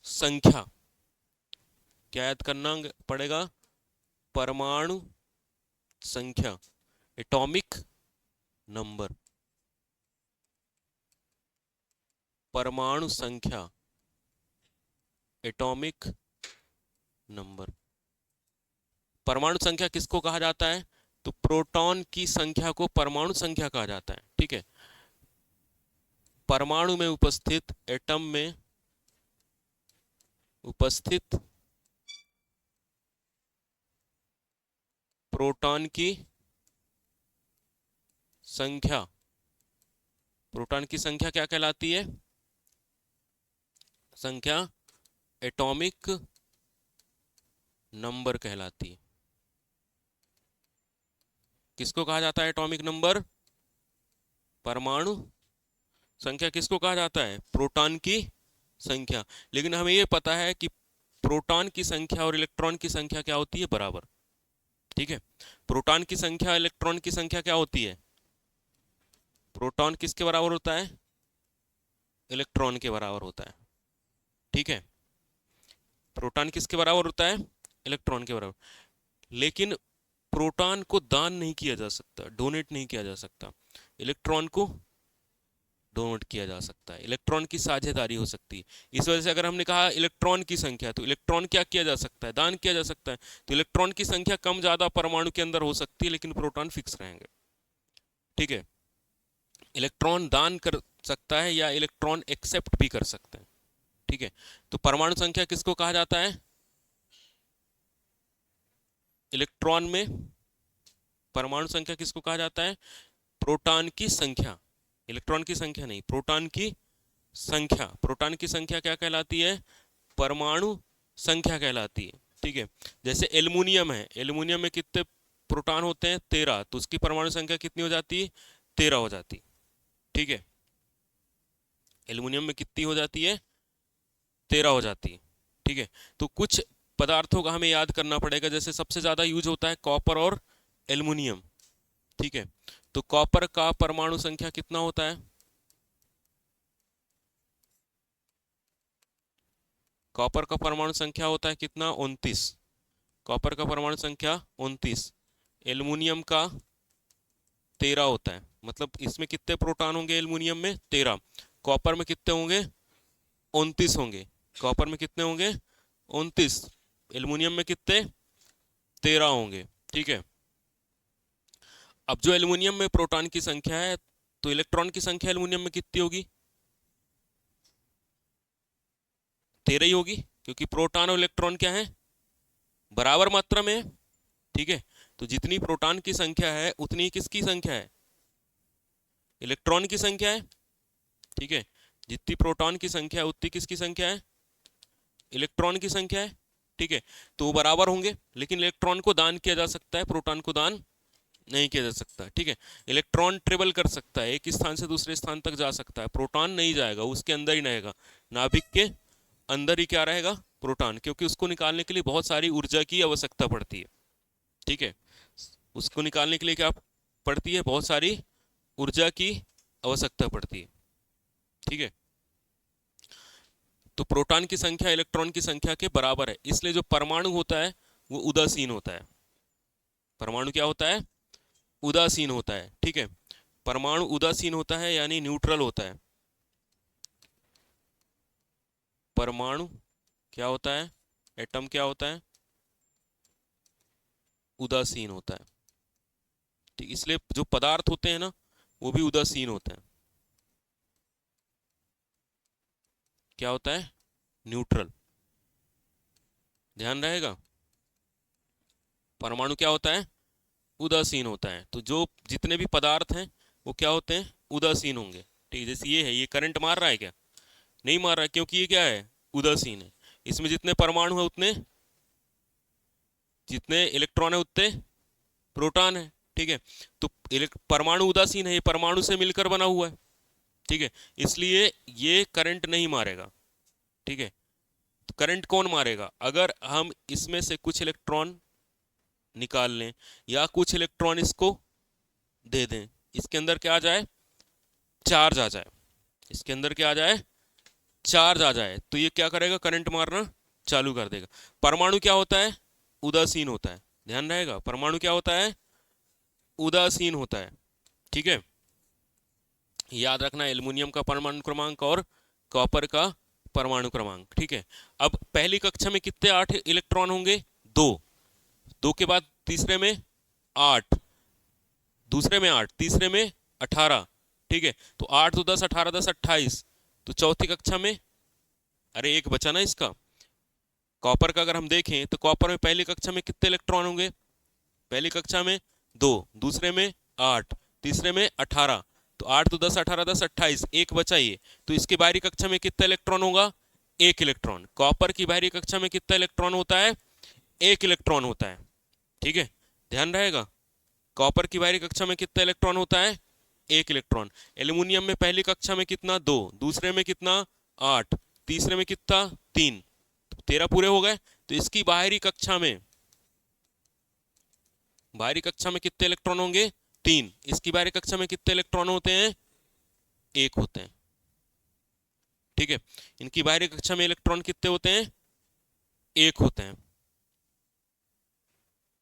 संख्या। क्या याद करना पड़ेगा? परमाणु संख्या, एटॉमिक नंबर। परमाणु संख्या, एटॉमिक नंबर। परमाणु संख्या किसको कहा जाता है? तो प्रोटॉन की संख्या को परमाणु संख्या कहा जाता है। ठीक है, परमाणु में उपस्थित, एटम में उपस्थित प्रोटॉन की संख्या, प्रोटॉन की संख्या क्या कहलाती है? संख्या एटॉमिक नंबर कहलाती है। किसको कहा जाता है एटॉमिक नंबर? परमाणु संख्या किसको कहा जाता है? प्रोटॉन की संख्या। लेकिन हमें यह पता है कि प्रोटॉन की संख्या और इलेक्ट्रॉन की संख्या क्या होती है? बराबर। ठीक है, प्रोटॉन की संख्या इलेक्ट्रॉन की संख्या क्या होती है? प्रोटॉन किसके बराबर होता है? इलेक्ट्रॉन के बराबर होता है। ठीक है, प्रोटॉन किसके बराबर होता है? इलेक्ट्रॉन के बराबर। लेकिन प्रोटॉन को दान नहीं किया जा सकता, डोनेट नहीं किया जा सकता। इलेक्ट्रॉन को डोनेट किया जा सकता है, इलेक्ट्रॉन की साझेदारी हो सकती है। इस वजह से अगर हमने कहा इलेक्ट्रॉन की संख्या, तो इलेक्ट्रॉन क्या किया जा सकता है? दान किया जा सकता है। तो इलेक्ट्रॉन की संख्या कम ज्यादा परमाणु के अंदर हो सकती है, लेकिन प्रोटॉन फिक्स रहेंगे। ठीक है, इलेक्ट्रॉन दान कर सकता है या इलेक्ट्रॉन एक्सेप्ट भी कर सकते हैं। ठीक है, तो परमाणु संख्या किसको कहा जाता है? इलेक्ट्रॉन में परमाणु संख्या किसको कहा जाता है? प्रोटॉन की संख्या, इलेक्ट्रॉन की संख्या नहीं, प्रोटॉन की संख्या। प्रोटॉन की संख्या क्या कहलाती है? परमाणु संख्या कहलाती है। ठीक है, जैसे एल्युमिनियम है, एल्युमिनियम में कितने प्रोटॉन होते हैं 13, तो उसकी परमाणु संख्या कितनी हो जाती है? 13 हो जाती। ठीक है, एल्युमिनियम में कितनी हो जाती है? 13 हो जाती है। ठीक है, तो कुछ पदार्थों का हमें याद करना पड़ेगा, जैसे सबसे ज्यादा यूज होता है कॉपर और एल्युमिनियम। ठीक है, तो कॉपर का परमाणु संख्या कितना होता है? कॉपर का परमाणु संख्या होता है कितना? 29। कॉपर का परमाणु संख्या 29। एल्युमिनियम का 13 होता है। मतलब इसमें कितने प्रोटॉन होंगे? एल्युमिनियम में 13। कॉपर में कितने होंगे? 29 होंगे। कॉपर में कितने होंगे? 29। एल्युमिनियम में कितने? 13 होंगे। ठीक है, अब जो एल्युमिनियम में प्रोटॉन की संख्या है, तो इलेक्ट्रॉन की संख्या एल्युमिनियम में कितनी होगी? 13 ही होगी, क्योंकि प्रोटॉन और इलेक्ट्रॉन क्या है? बराबर मात्रा में है। ठीक है, तो जितनी प्रोटॉन की संख्या है उतनी ही किसकी संख्या है? इलेक्ट्रॉन की संख्या है। ठीक है, जितनी प्रोटॉन की संख्या है उतनी किसकी संख्या है? इलेक्ट्रॉन की संख्या है। ठीक है, तो वो बराबर होंगे, लेकिन इलेक्ट्रॉन को दान किया जा सकता है, प्रोटॉन को दान नहीं किया जा सकता। ठीक है, इलेक्ट्रॉन ट्रेवल कर सकता है, एक स्थान से दूसरे स्थान तक जा सकता है, प्रोटॉन नहीं जाएगा, उसके अंदर ही रहेगा। नाभिक के अंदर ही क्या रहेगा? प्रोटॉन, क्योंकि उसको निकालने के लिए बहुत सारी ऊर्जा की आवश्यकता पड़ती है। ठीक है, उसको निकालने के लिए क्या पड़ती है? बहुत सारी ऊर्जा की आवश्यकता पड़ती है। ठीक है, तो प्रोटॉन की संख्या इलेक्ट्रॉन की संख्या के बराबर है, इसलिए जो परमाणु होता है वो उदासीन होता है। परमाणु क्या होता है? उदासीन होता है। ठीक है, परमाणु उदासीन होता है यानी न्यूट्रल होता है। परमाणु क्या होता है? एटम क्या होता है? उदासीन होता है। ठीक, इसलिए जो पदार्थ होते हैं ना, वो भी उदासीन होते हैं। क्या होता है? न्यूट्रल। ध्यान रहेगा, परमाणु क्या होता है? उदासीन होता है। तो जो जितने भी पदार्थ हैं वो क्या होते हैं? उदासीन होंगे। ठीक है, जैसे ये है, ये करंट मार रहा है क्या? नहीं मार रहा है, क्योंकि ये क्या है? उदासीन है। इसमें जितने परमाणु है उतने, जितने इलेक्ट्रॉन है उतने प्रोटॉन है। ठीक है, तो परमाणु उदासीन है, ये परमाणु से मिलकर बना हुआ है। ठीक है, इसलिए ये करंट नहीं मारेगा। ठीक है, तो करंट कौन मारेगा? अगर हम इसमें से कुछ इलेक्ट्रॉन निकाल लें या कुछ इलेक्ट्रॉन इसको दे दें, इसके अंदर क्या आ जाए? चार्ज आ जाए। इसके अंदर क्या आ जाए? चार्ज आ जाए, तो ये क्या करेगा? करंट मारना चालू कर देगा। परमाणु क्या होता है? उदासीन होता है। ध्यान रहेगा, परमाणु क्या होता है? उदासीन होता है। ठीक है, याद रखना, एल्युमिनियम का परमाणु क्रमांक और कॉपर का परमाणु क्रमांक। ठीक है, अब पहली कक्षा में कितने 8 इलेक्ट्रॉन होंगे? 2। 2 के बाद तीसरे में 8, दूसरे में 8, तीसरे में 18। ठीक है, तो 8 तो 10, 18 10 28। तो चौथी कक्षा में, अरे एक बचा ना इसका, कॉपर का अगर हम देखें तो कॉपर में पहली कक्षा में कितने इलेक्ट्रॉन होंगे? पहली कक्षा में 2, दूसरे में 8, तीसरे में 18। तो 8 तो 10, 18 10 28, एक बचा ये। तो इसकी बाहरी कक्षा में कितना इलेक्ट्रॉन होगा? 1 इलेक्ट्रॉन। कॉपर की बाहरी कक्षा में कितना इलेक्ट्रॉन होता है? 1 इलेक्ट्रॉन होता है। ठीक है, ध्यान रहेगा, कॉपर की बाहरी कक्षा में कितना इलेक्ट्रॉन होता है? 1 इलेक्ट्रॉन। एल्युमिनियम में पहली कक्षा में कितना? 2, दूसरे में कितना? 8, तीसरे में कितना? 3। 13 पूरे हो गए। तो इसकी बाहरी कक्षा में, बाहरी कक्षा में कितने इलेक्ट्रॉन होंगे? 3। इसकी बाहरी कक्षा में कितने इलेक्ट्रॉन होते हैं? 1 होते हैं। ठीक है, इनकी बाहरी कक्षा में इलेक्ट्रॉन कितने होते हैं? 1 होते हैं।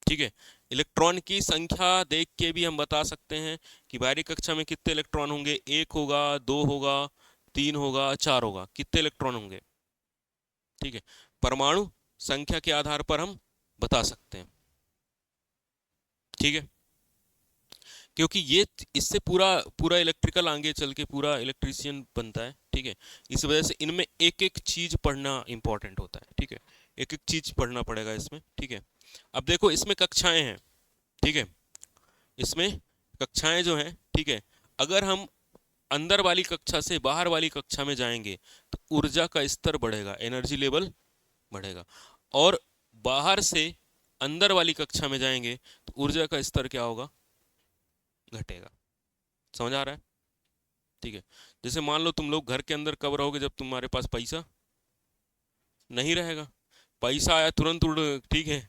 ठीक है, इलेक्ट्रॉन की संख्या देख के भी हम बता सकते हैं कि बाहरी कक्षा में कितने इलेक्ट्रॉन होंगे। 1 होगा, 2 होगा, 3 होगा, 4 होगा। कितने इलेक्ट्रॉन होंगे? ठीक है, परमाणु संख्या के आधार पर हम बता सकते हैं। ठीक है, क्योंकि ये इससे पूरा पूरा इलेक्ट्रिकल आगे चल के पूरा इलेक्ट्रीशियन बनता है। ठीक है, इस वजह से इनमें एक एक चीज पढ़ना इंपॉर्टेंट होता है। ठीक है, एक एक चीज पढ़ना पड़ेगा इसमें। ठीक है, अब देखो इसमें कक्षाएं हैं। ठीक है, इसमें कक्षाएं जो हैं, ठीक है, अगर हम अंदर वाली कक्षा से बाहर वाली कक्षा में जाएंगे तो ऊर्जा का स्तर बढ़ेगा, एनर्जी लेवल बढ़ेगा। और बाहर से अंदर वाली कक्षा में जाएंगे तो ऊर्जा का स्तर क्या होगा, घटेगा। समझ आ रहा है? ठीक है। जैसे मान लो तुम लोग घर के अंदर कब रहोगे, जब तुम्हारे पास पैसा नहीं रहेगा। पैसा आया तुरंत उड़, ठीक है,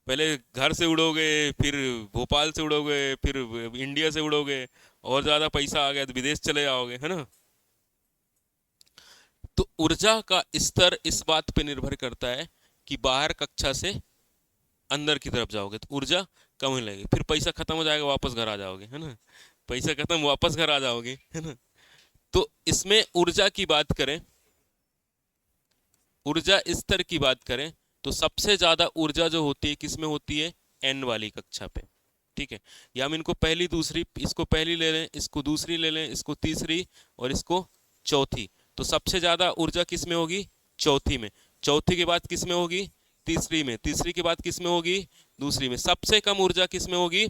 पहले घर से उड़ोगे, फिर भोपाल से उड़ोगे, फिर इंडिया से उड़ोगे, और ज्यादा पैसा आ गया तो विदेश चले जाओगे, है ना। तो ऊर्जा का स्तर इस बात पे निर्भर करता है कि बाहर कक्षा से अंदर की तरफ जाओगे तो ऊर्जा कम होने लगेगी, फिर पैसा खत्म हो जाएगा, वापस घर आ जाओगे, है ना। पैसा खत्म, वापस घर आ जाओगे, है ना। तो इसमें ऊर्जा की बात करें, ऊर्जा स्तर की बात करें, तो सबसे ज्यादा ऊर्जा जो होती है किस में होती है, एन वाली कक्षा पे। ठीक है, या हम इनको पहली दूसरी, इसको पहली ले लें, इसको दूसरी ले लें, इसको तीसरी और इसको चौथी। तो सबसे ज्यादा ऊर्जा किस में होगी, चौथी में। चौथी के बाद किस में होगी, तीसरी में। तीसरी के बाद किस में होगी, दूसरी में। सबसे कम ऊर्जा किस में होगी,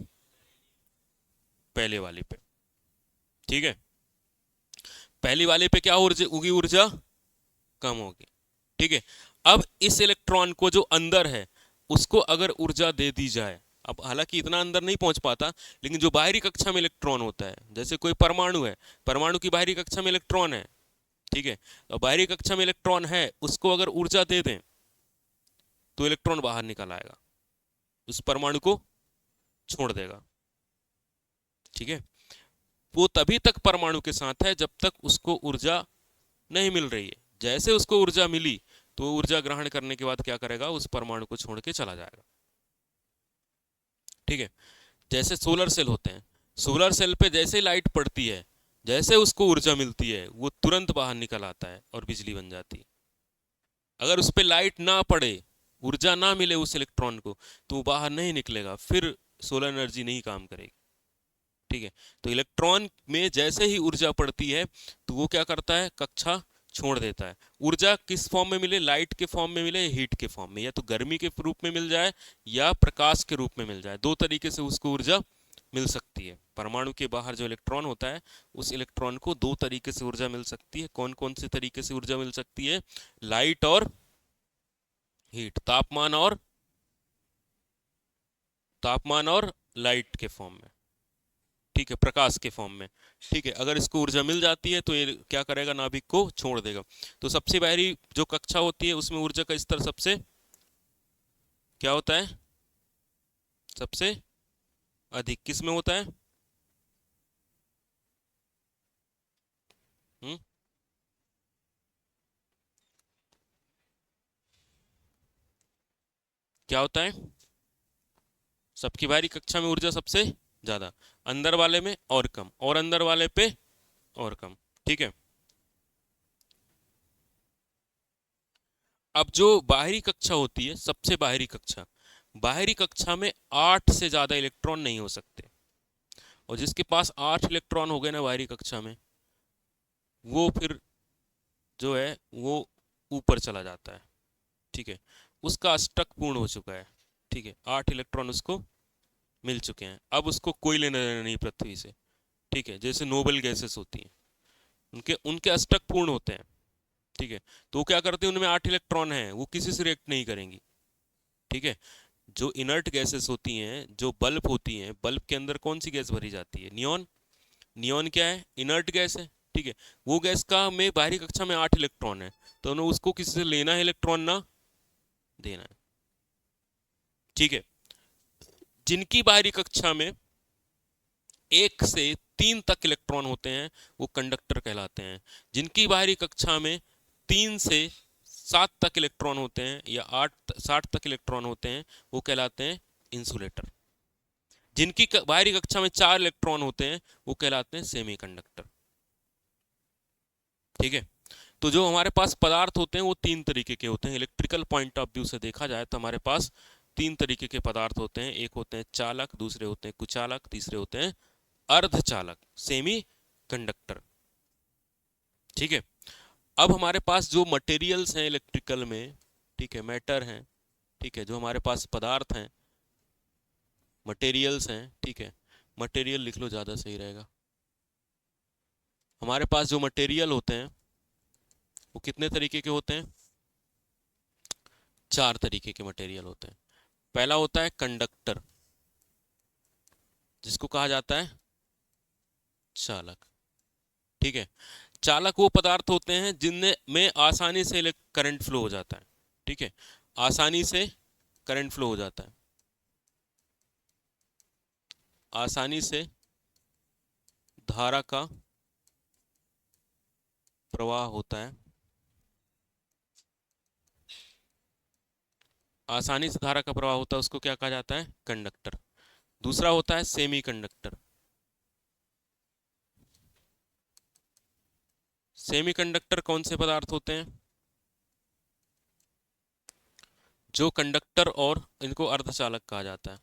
पहले वाली पे। ठीक है, पहली वाले पे क्या ऊर्जा होगी, ऊर्जा कम होगी। ठीक है, अब इस इलेक्ट्रॉन को जो अंदर है उसको अगर ऊर्जा दे दी जाए, अब हालांकि इतना अंदर नहीं पहुंच पाता, लेकिन जो बाहरी कक्षा में इलेक्ट्रॉन होता है, जैसे कोई परमाणु है, परमाणु की बाहरी कक्षा में इलेक्ट्रॉन है, ठीक है, तो बाहरी कक्षा में इलेक्ट्रॉन है, उसको अगर ऊर्जा दे दें तो इलेक्ट्रॉन बाहर निकल आएगा, उस परमाणु को छोड़ देगा। ठीक है, वो तभी तक परमाणु के साथ है जब तक उसको ऊर्जा नहीं मिल रही है। जैसे उसको ऊर्जा मिली तो ऊर्जा ग्रहण करने के बाद क्या करेगा, उस परमाणु को छोड़ के चला जाएगा। ठीक है, जैसे सोलर सेल होते हैं, सोलर सेल पे जैसे लाइट पड़ती है, जैसे उसको ऊर्जा मिलती है वो तुरंत बाहर निकल आता है और बिजली बन जाती है। अगर उस पर लाइट ना पड़े, ऊर्जा ना मिले उस इलेक्ट्रॉन को, तो वो बाहर नहीं निकलेगा, फिर सोलर एनर्जी नहीं काम करेगी। ठीक है, तो इलेक्ट्रॉन में जैसे ही ऊर्जा पड़ती है तो वो क्या करता है, कक्षा छोड़ देता है। ऊर्जा किस फॉर्म में मिले, लाइट के फॉर्म में मिले, हीट के फॉर्म में, या तो गर्मी के रूप में मिल जाए या प्रकाश के रूप में मिल जाए, दो तरीके से उसको ऊर्जा मिल सकती है। परमाणु के बाहर जो इलेक्ट्रॉन होता है उस इलेक्ट्रॉन को दो तरीके से ऊर्जा मिल सकती है। कौन कौन से तरीके से ऊर्जा मिल सकती है, लाइट और हीट, तापमान और लाइट के फॉर्म में। ठीक है, प्रकाश के फॉर्म में। ठीक है, अगर इसको ऊर्जा मिल जाती है तो ये क्या करेगा, नाभिक को छोड़ देगा। तो सबसे बाहरी जो कक्षा होती है उसमें ऊर्जा का स्तर सबसे क्या होता है, सबसे अधिक किस में होता है, हम्म, क्या होता है, सबकी बाहरी कक्षा में ऊर्जा सबसे ज्यादा, अंदर वाले में और कम, और अंदर वाले पे और कम। ठीक है, अब जो बाहरी कक्षा होती है, सबसे बाहरी कक्षा, बाहरी कक्षा में 8 से ज्यादा इलेक्ट्रॉन नहीं हो सकते, और जिसके पास 8 इलेक्ट्रॉन हो गए ना बाहरी कक्षा में, वो फिर जो है वो ऊपर चला जाता है। ठीक है, उसका अष्टक पूर्ण हो चुका है। ठीक है, 8 इलेक्ट्रॉन उसको मिल चुके हैं, अब उसको कोई लेना देना नहीं पृथ्वी से। ठीक है, जैसे नोबल गैसेस होती हैं, उनके उनके अष्टक पूर्ण होते हैं। ठीक है, तो वो क्या करते हैं, उनमें 8 इलेक्ट्रॉन हैं, वो किसी से रिएक्ट नहीं करेंगी। ठीक है, जो इनर्ट गैसेस होती हैं, जो बल्ब होती हैं, बल्ब के अंदर कौन सी गैस भरी जाती है, नियॉन। नियॉन क्या है, इनर्ट गैस है। ठीक है, वो गैस का में बाहरी कक्षा में 8 इलेक्ट्रॉन है, तो उन्हें उसको किसी से लेना है इलेक्ट्रॉन, ना देना है। ठीक है, जिनकी बाहरी कक्षा में 1 से 3 तक इलेक्ट्रॉन होते हैं वो कंडक्टर कहलाते हैं। जिनकी बाहरी कक्षा में 3 से 7 तक इलेक्ट्रॉन होते हैं या 7 तक इलेक्ट्रॉन होते हैं वो कहलाते हैं इंसुलेटर। जिनकी बाहरी कक्षा में 4 इलेक्ट्रॉन होते हैं वो कहलाते हैं सेमीकंडक्टर। ठीक है, तो जो हमारे पास पदार्थ होते हैं वो 3 तरीके के होते हैं। इलेक्ट्रिकल पॉइंट ऑफ व्यू से देखा जाए तो हमारे पास 3 तरीके के पदार्थ होते हैं। एक होते हैं चालक, दूसरे होते हैं कुचालक, तीसरे होते हैं अर्धचालक, सेमी कंडक्टर। ठीक है, अब हमारे पास जो मटेरियल्स हैं इलेक्ट्रिकल में, ठीक है, मैटर हैं, ठीक है, जो हमारे पास पदार्थ हैं, मटेरियल्स हैं, ठीक है, मटेरियल लिख लो ज़्यादा सही रहेगा। हमारे पास जो मटेरियल होते हैं वो कितने तरीके के होते हैं, 4 तरीके के मटेरियल होते हैं। पहला होता है कंडक्टर, जिसको कहा जाता है चालक। ठीक है, चालक वो पदार्थ होते हैं जिनमें में आसानी से करंट फ्लो हो जाता है। ठीक है, आसानी से करंट फ्लो हो जाता है, आसानी से धारा का प्रवाह होता है, आसानी से धारा का प्रवाह होता है, उसको क्या कहा जाता है? कंडक्टर। दूसरा होता है सेमी कंडक्टर। सेमी कंडक्टर कौन से पदार्थ होते हैं? जो कंडक्टर और इनको अर्धचालक कहा जाता है,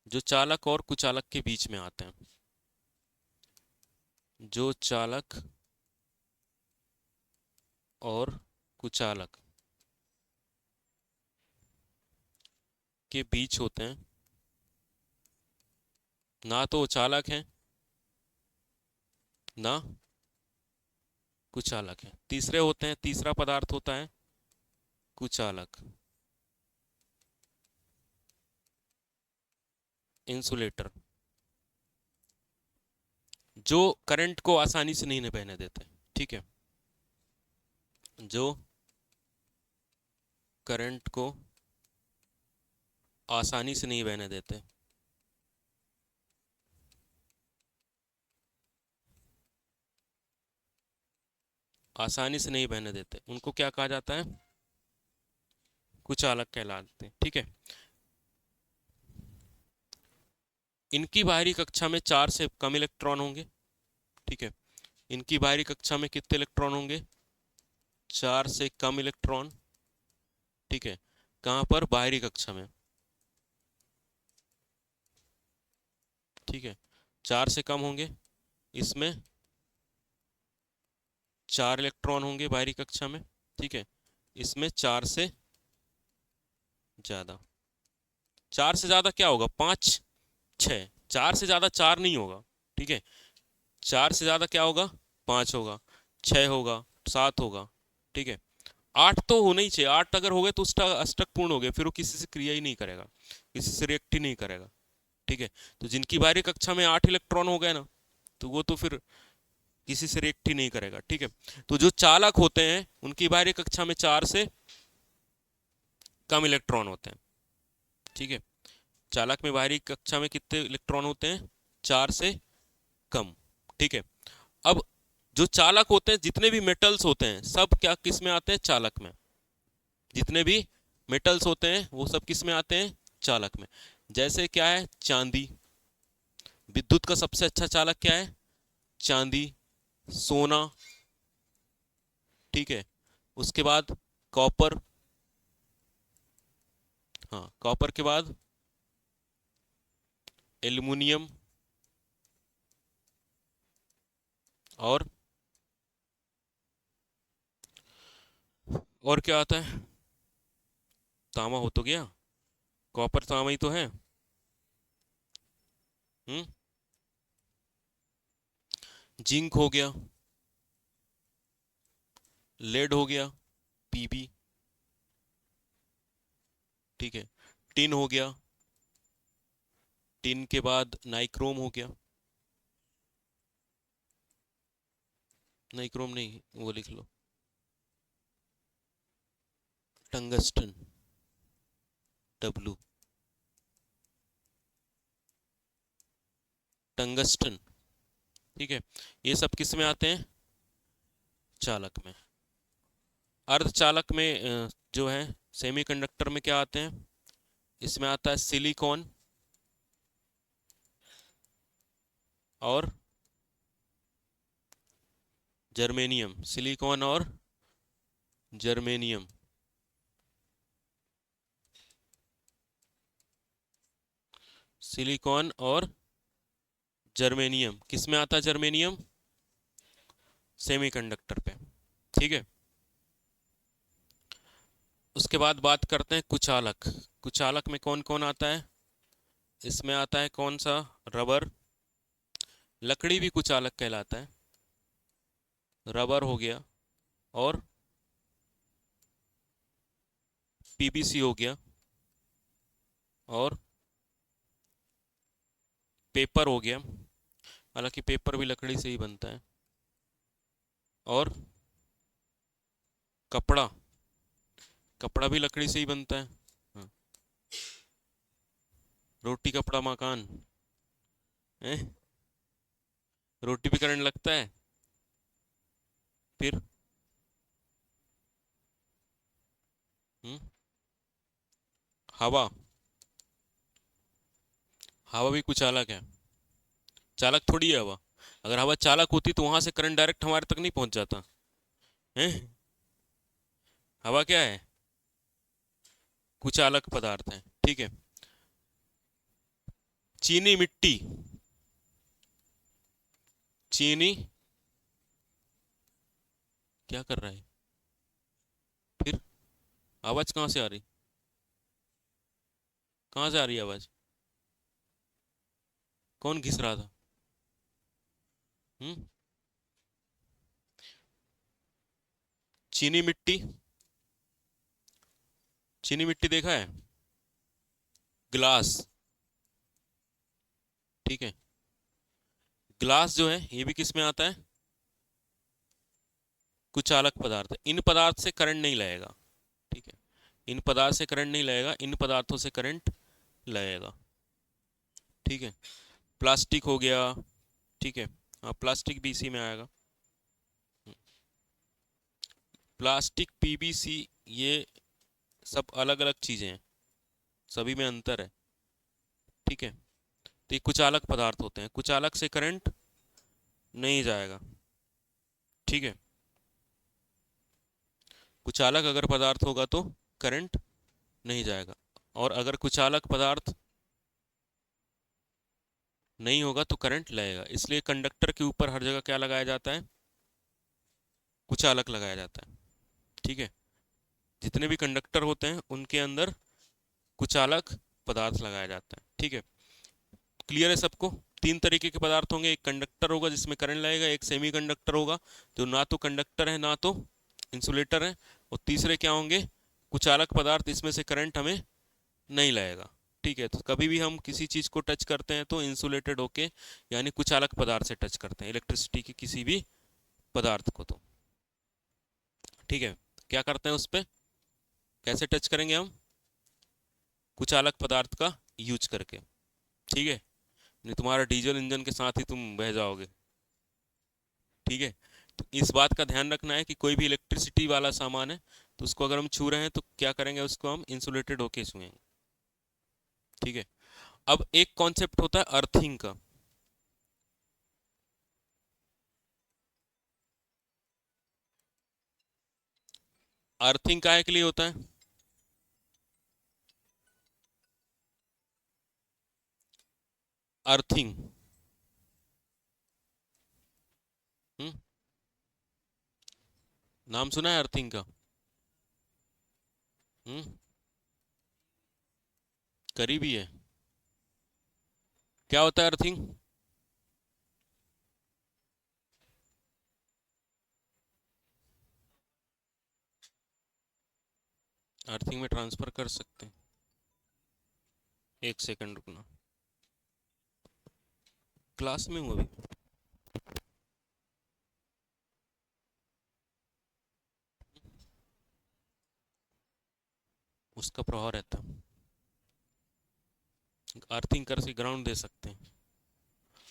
जो चालक और कुचालक के बीच में आते हैं, जो चालक और कुचालक के बीच होते हैं, ना तो वो चालक हैं ना कुचालक हैं। तीसरे होते हैं, तीसरा पदार्थ होता है कुचालक, इंसुलेटर, जो करंट को आसानी से नहीं बहने देते। ठीक है, जो करंट को आसानी से नहीं बहने देते। आसानी से नहीं बहने देते, उनको क्या कहा जाता है? कुचालक कहलाते हैं। ठीक है, इनकी बाहरी कक्षा में 4 से कम इलेक्ट्रॉन होंगे। ठीक है, इनकी बाहरी कक्षा में कितने इलेक्ट्रॉन होंगे? 4 से कम इलेक्ट्रॉन। ठीक है, कहां पर? बाहरी कक्षा में। ठीक है, 4 से कम होंगे, इसमें 4 इलेक्ट्रॉन होंगे बाहरी कक्षा में। ठीक है, इसमें 4 से ज्यादा। 4 से ज्यादा क्या होगा? 5, 6। 4 से ज्यादा 4 नहीं होगा। ठीक है, 4 से ज्यादा क्या होगा? 5 होगा, 6 होगा, 7 होगा। ठीक है, 8 तो होना ही चाहिए। 8 अगर हो गए तो उसका अष्टक पूर्ण हो गया, फिर वो किसी से क्रिया ही नहीं करेगा, किसी से रिएक्ट ही नहीं करेगा। ठीक है, तो जिनकी बाहरी कक्षा में 8 इलेक्ट्रॉन हो गए ना, तो वो तो फिर किसी से रिएक्ट ही नहीं करेगा। ठीक है, तो जो चालक होते हैं उनकी बाहरी कक्षा में 4 से कम इलेक्ट्रॉन होते हैं। ठीक है, चालक में बाहरी कक्षा में कितने इलेक्ट्रॉन होते हैं? 4 से कम। ठीक है, अब जो चालक होते हैं, जितने भी मेटल्स होते हैं, सब क्या किस में आते हैं? चालक में। जितने भी मेटल्स होते हैं वो सब किस में आते हैं? चालक में। जैसे क्या है? चांदी। विद्युत का सबसे अच्छा चालक क्या है? चांदी, सोना। ठीक है, उसके बाद कॉपर। हाँ, कॉपर के बाद एल्युमिनियम, और क्या आता है? तांबा हो तो गया, कॉपर तांबा ही तो है। हम्म, जिंक हो गया, लेड हो गया, पीबी। ठीक है, टिन हो गया, टिन के बाद नाइक्रोम हो गया। नाइक्रोम नहीं, वो लिख लो, टंगस्टन, डब्लू, टंगस्टन। ठीक है, ये सब किस में आते हैं? चालक में। अर्धचालक में जो है सेमीकंडक्टर में क्या आते हैं? इसमें आता है सिलिकॉन और जर्मेनियम। सिलिकॉन और जर्मेनियम। सिलिकॉन और जर्मेनियम किस में आता है? जर्मेनियम सेमीकंडक्टर पे। ठीक है, उसके बाद बात करते हैं कुचालक। कुचालक में कौन कौन आता है? इसमें आता है कौन सा? रबर। लकड़ी भी कुचालक कहलाता है, रबर हो गया। और पीबीसी हो गया, और पेपर हो गया, हालांकि पेपर भी लकड़ी से ही बनता है, और कपड़ा, कपड़ा भी लकड़ी से ही बनता है। हाँ। रोटी कपड़ा मकान है, रोटी भी करंट लगता है। फिर हम्म, हवा, हवा भी कुछ अलग है, चालक थोड़ी है हवा। अगर हवा चालक होती तो वहां से करंट डायरेक्ट हमारे तक नहीं पहुंच जाता है। हवा क्या है, कुछ अलग पदार्थ है, ठीक है। चीनी मिट्टी, चीनी क्या कर रहा है, फिर आवाज कहाँ से आ रही, कहाँ से आ रही है आवाज, कौन घिस रहा था। हम्म, चीनी मिट्टी, चीनी मिट्टी देखा है, ग्लास, ठीक है। ग्लास जो है ये भी किस में आता है, कुछ अलग पदार्थ है। इन पदार्थ से करंट नहीं लगेगा, ठीक है। इन पदार्थ से करंट नहीं लगेगा, इन पदार्थों से करंट लगेगा, ठीक है। प्लास्टिक हो गया, ठीक है। हाँ, प्लास्टिक भी इसी में आएगा। प्लास्टिक, पीवीसी, ये सब अलग अलग चीजें हैं, सभी में अंतर है, ठीक है। तो ये कुछ अलग पदार्थ होते हैं, कुछ अलग से करंट नहीं जाएगा, ठीक है। कुछ अलग अगर पदार्थ होगा तो करंट नहीं जाएगा, और अगर कुछ अलग पदार्थ नहीं होगा तो करंट लगेगा। इसलिए कंडक्टर के ऊपर हर जगह क्या लगाया जाता है, कुछ अलग लगाया जाता है, ठीक है। जितने भी कंडक्टर होते हैं उनके अंदर कुछ अलग पदार्थ लगाया जाता है, ठीक है। क्लियर है सबको। तीन तरीके के पदार्थ होंगे, एक कंडक्टर होगा जिसमें करंट लगेगा, एक सेमी कंडक्टर होगा जो ना तो कंडक्टर है ना तो इंसुलेटर है, और तीसरे क्या होंगे, कुछ अलग पदार्थ, इसमें से करंट हमें नहीं लगेगा, ठीक है। तो कभी भी हम किसी चीज को टच करते हैं तो इंसुलेटेड होके, यानी कुछ अलग पदार्थ से टच करते हैं इलेक्ट्रिसिटी की किसी भी पदार्थ को, तो ठीक है। क्या करते हैं उस पर, कैसे टच करेंगे हम, कुछ अलग पदार्थ का यूज करके, ठीक है। नहीं तुम्हारा डीजल इंजन के साथ ही तुम बह जाओगे, ठीक है। तो इस बात का ध्यान रखना है कि कोई भी इलेक्ट्रिसिटी वाला सामान है तो उसको अगर हम छू रहे हैं तो क्या करेंगे, उसको हम इंसुलेटेड होके छुएंगे, ठीक है। अब एक कॉन्सेप्ट होता है अर्थिंग का। अर्थिंग काहे के लिए होता है, अर्थिंग, हम्म, नाम सुना है अर्थिंग का, हम्म, करीबी है। क्या होता है अर्थिंग, अर्थिंग में ट्रांसफर कर सकते हैं, एक सेकंड रुकना, क्लास में हूँ अभी। उसका प्रभाव रहता है, अर्थिंग कर से ग्राउंड दे सकते हैं।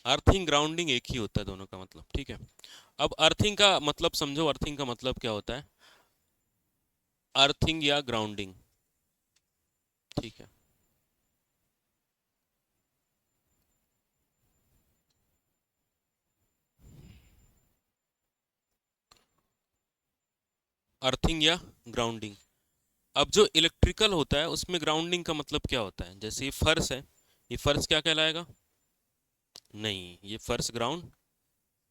अर्थिंग ग्राउंडिंग एक ही होता है दोनों का मतलब, ठीक है। अब अर्थिंग का मतलब समझो, अर्थिंग का मतलब क्या होता है, अर्थिंग या ग्राउंडिंग, ठीक है। अर्थिंग या ग्राउंडिंग। अब जो इलेक्ट्रिकल होता है उसमें ग्राउंडिंग का मतलब क्या होता है, जैसे ये फर्श है, ये फर्श क्या कहलाएगा, नहीं ये फर्श ग्राउंड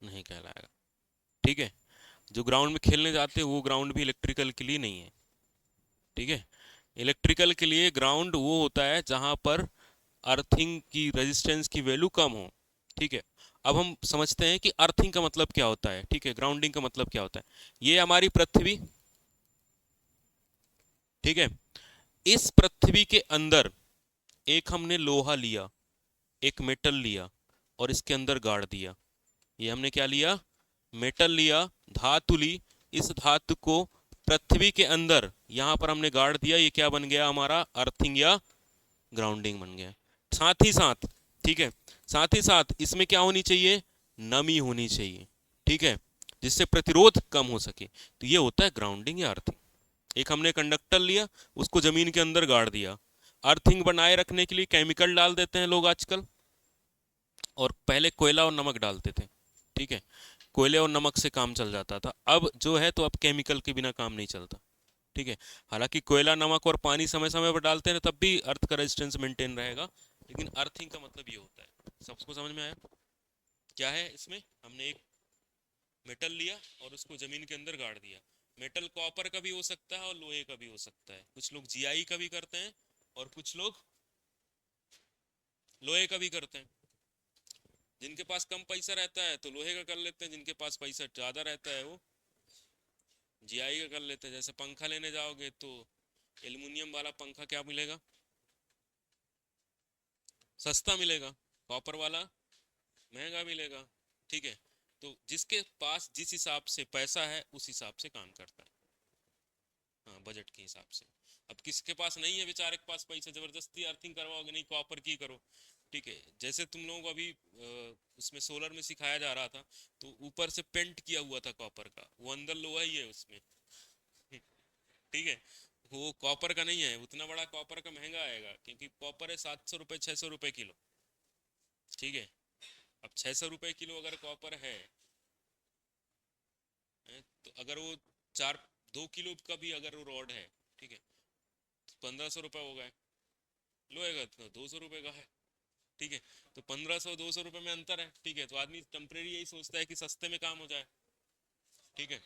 नहीं कहलाएगा, ठीक है। जो ग्राउंड में खेलने जाते हैं वो ग्राउंड भी इलेक्ट्रिकल के लिए नहीं है, ठीक है। इलेक्ट्रिकल के लिए ग्राउंड वो होता है जहां पर अर्थिंग की रेजिस्टेंस की वैल्यू कम हो, ठीक है। अब हम समझते हैं कि अर्थिंग का मतलब क्या होता है, ठीक है, ग्राउंडिंग का मतलब क्या होता है। ये हमारी पृथ्वी, ठीक है, इस पृथ्वी के अंदर एक हमने लोहा लिया, एक मेटल लिया और इसके अंदर गाड़ दिया। ये हमने क्या लिया? मेटल लिया, धातु ली। इस धातु को पृथ्वी के अंदर यहां पर हमने गाड़ दिया। ये क्या बन गया? हमारा अर्थिंग या ग्राउंडिंग बन गया। साथ ही साथ, ठीक है, साथ ही साथ इसमें क्या होनी चाहिए? नमी होनी चाहिए, ठीक है, जिससे प्रतिरोध कम हो सके। तो ये होता है ग्राउंडिंग या अर्थिंग। एक हमने कंडक्टर लिया, उसको जमीन के अंदर गाड़ दिया। अर्थिंग बनाए रखने के लिए केमिकल डाल देते हैं लोग आजकल, और पहले कोयला और नमक डालते थे, ठीक है, कोयले और नमक से काम चल जाता था। अब जो है तो अब केमिकल के बिना काम नहीं चलता, ठीक है। हालांकि कोयला, नमक और पानी समय समय पर डालते हैं तब भी अर्थ का रेजिस्टेंस मेंटेन रहेगा, लेकिन अर्थिंग का मतलब ये होता है। सबको समझ में आया? क्या है इसमें? हमने एक मेटल लिया और उसको जमीन के अंदर गाड़ दिया। मेटल कॉपर का भी हो सकता है और लोहे का भी हो सकता है। कुछ लोग जीआई का भी करते हैं और कुछ लोग लोहे का भी करते हैं। जिनके पास कम पैसा रहता है तो लोहे का कर लेते हैं, जिनके पास पैसा ज्यादा रहता है वो जीआई का कर लेते हैं। जैसे पंखा लेने जाओगे तो एल्युमिनियम वाला पंखा क्या मिलेगा? सस्ता मिलेगा। कॉपर वाला महंगा मिलेगा, ठीक है। तो जिसके पास जिस हिसाब से पैसा है उस हिसाब से काम करता है, हाँ, बजट के हिसाब से। अब किसके पास नहीं है बेचारे के पास पैसा, जबरदस्ती अर्थिंग करवाओगे? नहीं, कॉपर की करो, ठीक है। जैसे तुम लोगों को अभी उसमें सोलर में सिखाया जा रहा था, तो ऊपर से पेंट किया हुआ था कॉपर का, वो अंदर लोहा ही है उसमें, ठीक है। वो कॉपर का नहीं है, उतना बड़ा कॉपर का महंगा आएगा, क्योंकि कॉपर है 700 रुपये 600 रुपये किलो, ठीक है। अब 600 रुपये किलो अगर कॉपर है, तो अगर वो 2 किलो का भी अगर वो रॉड है, ठीक है, तो 1500 रुपये हो गए। लोहे का 200 रुपये का है, ठीक है। तो 1500 200 रुपये में अंतर है, ठीक है। तो आदमी टेम्परेरी यही सोचता है कि सस्ते में काम हो जाए, ठीक है।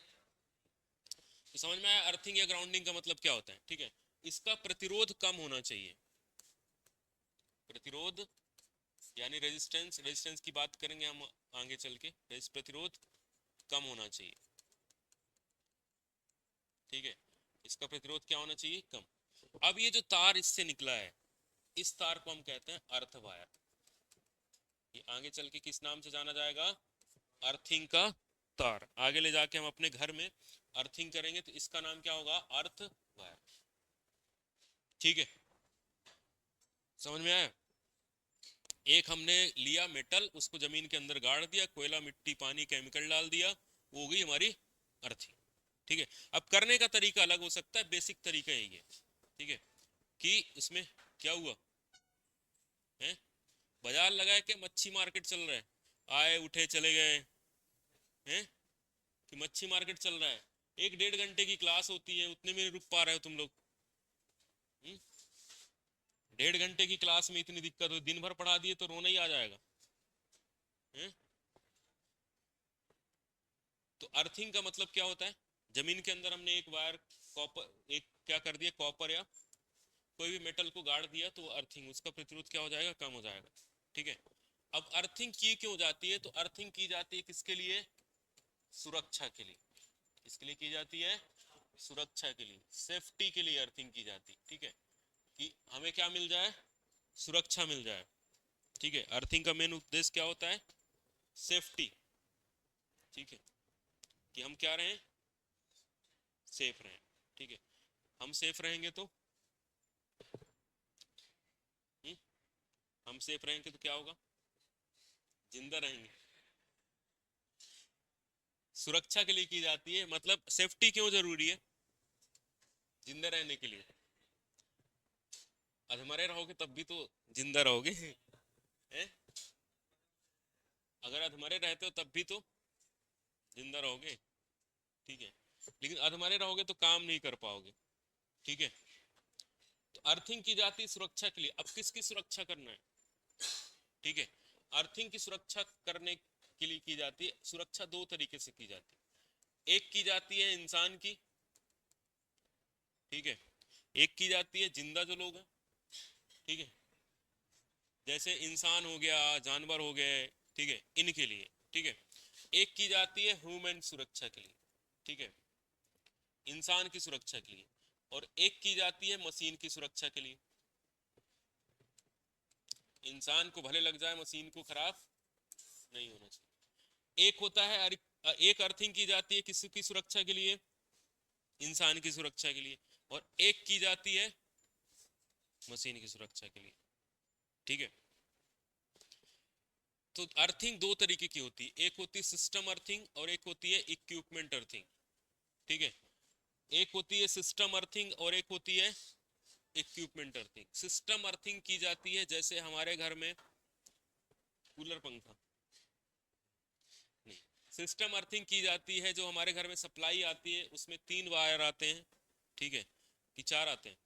तो समझ में आया अर्थिंग या ग्राउंडिंग का मतलब क्या होता है, ठीक है। इसका प्रतिरोध कम होना चाहिए। प्रतिरोध यानी रेजिस्टेंस, रेजिस्टेंस की बात करेंगे हम आगे चल के। प्रतिरोध कम होना चाहिए, ठीक है। इसका प्रतिरोध क्या होना चाहिए? कम। अब ये जो तार इससे निकला है, इस तार को हम कहते हैं अर्थ वायर। ये आगे चल के किस नाम से जाना जाएगा? अर्थिंग का तार। आगे ले जाके हम अपने घर में अर्थिंग करेंगे तो इसका नाम क्या होगा? अर्थ वायर, ठीक है। समझ में आया? एक हमने लिया मेटल, उसको जमीन के अंदर गाड़ दिया, कोयला, मिट्टी, पानी, केमिकल डाल दिया, वो हो गई हमारी अर्थिंग, ठीक है। अब करने का तरीका अलग हो सकता है, बेसिक तरीका यही है, ठीक है। कि इसमें क्या हुआ है? बाजार लगा के मच्छी मार्केट चल रहा है, आए उठे चले गए हैं, कि मच्छी मार्केट चल रहा है। 1 1.5 घंटे की क्लास होती है, उतने में रुक पा रहे हो तुम लोग? 1.5 घंटे की क्लास में इतनी दिक्कत हो, दिन भर पढ़ा दिए तो रोना ही आ जाएगा, है? तो अर्थिंग का मतलब क्या होता है? जमीन के अंदर हमने एक वायर, कॉपर, एक क्या कर दिया, कॉपर या कोई भी मेटल को गाड़ दिया, तो अर्थिंग, उसका प्रतिरोध क्या हो जाएगा? कम हो जाएगा, ठीक है। अब अर्थिंग की क्यों जाती है? तो अर्थिंग की जाती है किसके लिए? सुरक्षा के लिए। किसके लिए की जाती है? सुरक्षा के लिए, सेफ्टी के लिए अर्थिंग की जाती है, ठीक है। कि हमें क्या मिल जाए? सुरक्षा मिल जाए, ठीक है। अर्थिंग का मेन उद्देश्य क्या होता है? सेफ्टी, ठीक है। कि हम क्या रहें? सेफ रहें, ठीक है। हम सेफ रहेंगे तो हुँ? हम सेफ रहेंगे तो क्या होगा? जिंदा रहेंगे। सुरक्षा के लिए की जाती है, मतलब सेफ्टी क्यों जरूरी है? जिंदा रहने के लिए। अधमरे रहोगे तब भी तो जिंदा रहोगे, हैं? अगर अधमरे रहते हो तब भी तो जिंदा रहोगे, ठीक है। लेकिन अधमरे रहोगे तो काम नहीं कर पाओगे, ठीक है। तो अर्थिंग की जाती है सुरक्षा के लिए। अब किसकी सुरक्षा करना है, ठीक है। अर्थिंग की सुरक्षा करने के लिए की जाती है। सुरक्षा दो तरीके से की जाती है। एक की जाती है इंसान की, ठीक है। एक की जाती है जिंदा जो लोग हैं, ठीक है। जैसे इंसान हो गया, जानवर हो गए, ठीक है, इनके लिए, ठीक है। एक की जाती है ह्यूमन सुरक्षा के लिए, ठीक है, इंसान की सुरक्षा के लिए। और एक की जाती है मशीन की सुरक्षा के लिए। इंसान को भले लग जाए, मशीन को खराब नहीं होना चाहिए। एक होता है एक अर्थिंग की जाती है किसी की सुरक्षा के लिए, इंसान की सुरक्षा के लिए, और एक की जाती है मशीन की सुरक्षा के लिए। ठीक है, तो अर्थिंग दो तरीके की होती है, एक होती है सिस्टम अर्थिंग और एक होती है इक्विपमेंट अर्थिंग। ठीक है, एक होती है सिस्टम अर्थिंग और एक होती है इक्विपमेंट अर्थिंग। सिस्टम अर्थिंग की जाती है जैसे हमारे घर में कूलर पंखा नहीं, सिस्टम अर्थिंग की जाती है जो हमारे घर में सप्लाई आती है, उसमें 3 वायर आते हैं। ठीक है, कि 4 आते हैं।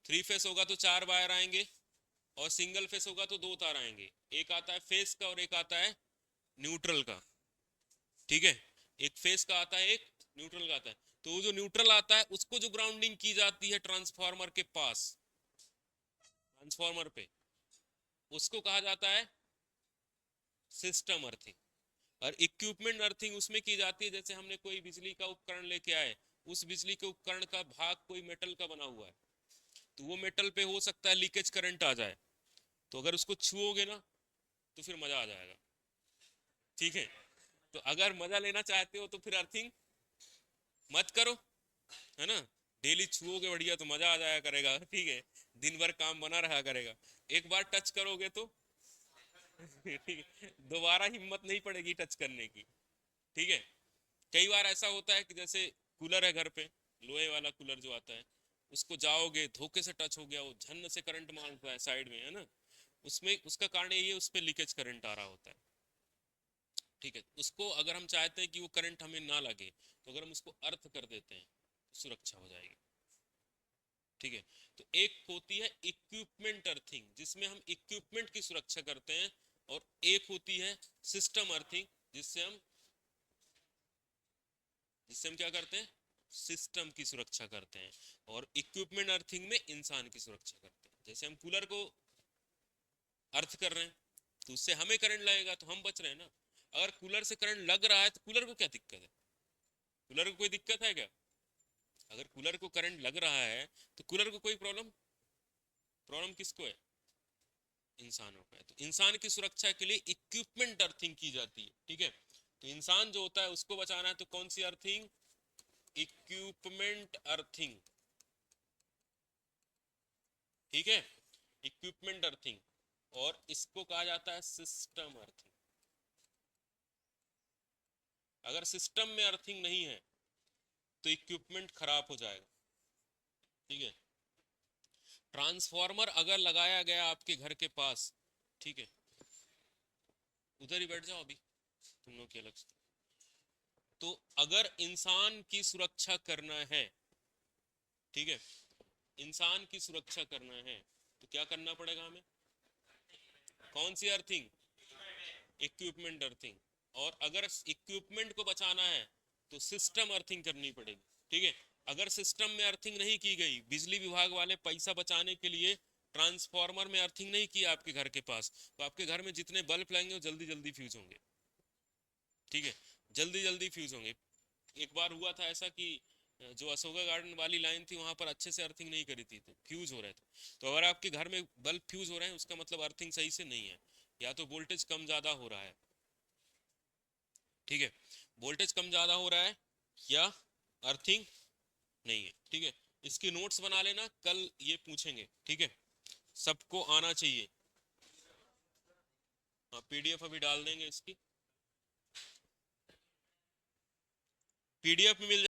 3 फेस होगा तो 4 वायर आएंगे, और सिंगल फेस होगा तो 2 तार आएंगे। एक आता है फेस का और एक आता है न्यूट्रल का। ठीक है, एक फेस का आता है, एक न्यूट्रल का आता है। तो वो जो न्यूट्रल आता है उसको जो ग्राउंडिंग की जाती है ट्रांसफार्मर के पास, ट्रांसफार्मर पे, उसको कहा जाता है सिस्टम अर्थिंग। और इक्विपमेंट अर्थिंग उसमें की जाती है जैसे हमने कोई बिजली का उपकरण लेके आए, उस बिजली के उपकरण का भाग कोई मेटल का बना हुआ है, तो वो मेटल पे हो सकता है लीकेज करंट आ जाए, तो अगर उसको छुओगे ना तो फिर मजा आ जाएगा। ठीक है, तो अगर मजा लेना चाहते हो तो फिर अर्थिंग मत करो, है ना। डेली छुओगे बढ़िया तो मजा आ जाया करेगा। ठीक है, दिन भर काम बना रहा करेगा। एक बार टच करोगे तो ठीक है, दोबारा हिम्मत नहीं पड़ेगी टच करने की। ठीक है, कई बार ऐसा होता है कि जैसे कूलर है घर पे, लोहे वाला कूलर जो आता है, उसको जाओगे धोखे से टच हो गया, वो झन्न से करंट मारता है साइड में, है ना। उसमें उसका कारण यही है, उस पर लीकेज करंट आ रहा होता है। ठीक है, उसको अगर हम चाहते हैं कि वो करंट हमें ना लगे, तो अगर हम उसको अर्थ कर देते हैं तो सुरक्षा हो जाएगी। ठीक है, तो एक होती है इक्विपमेंट अर्थिंग जिसमें हम इक्विपमेंट की सुरक्षा करते हैं, और एक होती है सिस्टम अर्थिंग जिससे हम क्या करते हैं, सिस्टम की सुरक्षा करते हैं। और इक्विपमेंट अर्थिंग में इंसान की सुरक्षा करते हैं। जैसे हम कूलर को अर्थ कर रहे हैं तो उससे हमें करंट लगेगा तो हम बच रहे हैं ना। अगर कूलर से करंट लग रहा है तो कूलर को क्या दिक्कत है, कूलर को कोई दिक्कत है क्या? अगर कूलर को करंट लग रहा है तो कूलर को कोई प्रॉब्लम, प्रॉब्लम किसको है, इंसानों को है। तो इंसान की सुरक्षा के लिए इक्विपमेंट अर्थिंग की जाती है। ठीक है, तो इंसान जो होता है उसको बचाना है तो कौन सी अर्थिंग, इक्विपमेंट अर्थिंग। ठीक है, इक्विपमेंट अर्थिंग, और इसको कहा जाता है सिस्टम अर्थिंग। अगर सिस्टम में अर्थिंग नहीं है तो इक्विपमेंट खराब हो जाएगा। ठीक है, ट्रांसफार्मर अगर लगाया गया आपके घर के पास, ठीक है, उधर ही बैठ जाओ अभी तुम लोग की अलग से। तो अगर इंसान की सुरक्षा करना है, ठीक है, इंसान की सुरक्षा करना है तो क्या करना पड़ेगा हमें, कौन सी अर्थिंग, इक्विपमेंट अर्थिंग। और अगर इक्विपमेंट को बचाना है तो सिस्टम अर्थिंग करनी पड़ेगी। ठीक है, अगर सिस्टम में अर्थिंग नहीं की गई, बिजली विभाग वाले पैसा बचाने के लिए ट्रांसफार्मर में अर्थिंग नहीं किया आपके घर के पास, तो आपके घर में जितने बल्ब लगेंगे वो जल्दी जल्दी फ्यूज होंगे। ठीक है, जल्दी जल्दी फ्यूज होंगे। एक बार हुआ था ऐसा कि जो अशोका गार्डन वाली लाइन थी वहां पर अच्छे से अर्थिंग नहीं करी थी तो फ्यूज हो रहे थे। तो अगर आपके घर में बल्ब फ्यूज हो रहे हैं उसका मतलब अर्थिंग सही से नहीं है, या तो वोल्टेज कम ज्यादा हो रहा है। ठीक है, वोल्टेज कम ज्यादा हो रहा है या अर्थिंग नहीं है। ठीक है, इसकी नोट्स बना लेना, कल ये पूछेंगे। ठीक है, सबको आना चाहिए। हाँ, पीडीएफ अभी डाल देंगे इसकी, पीडीएफ में मिल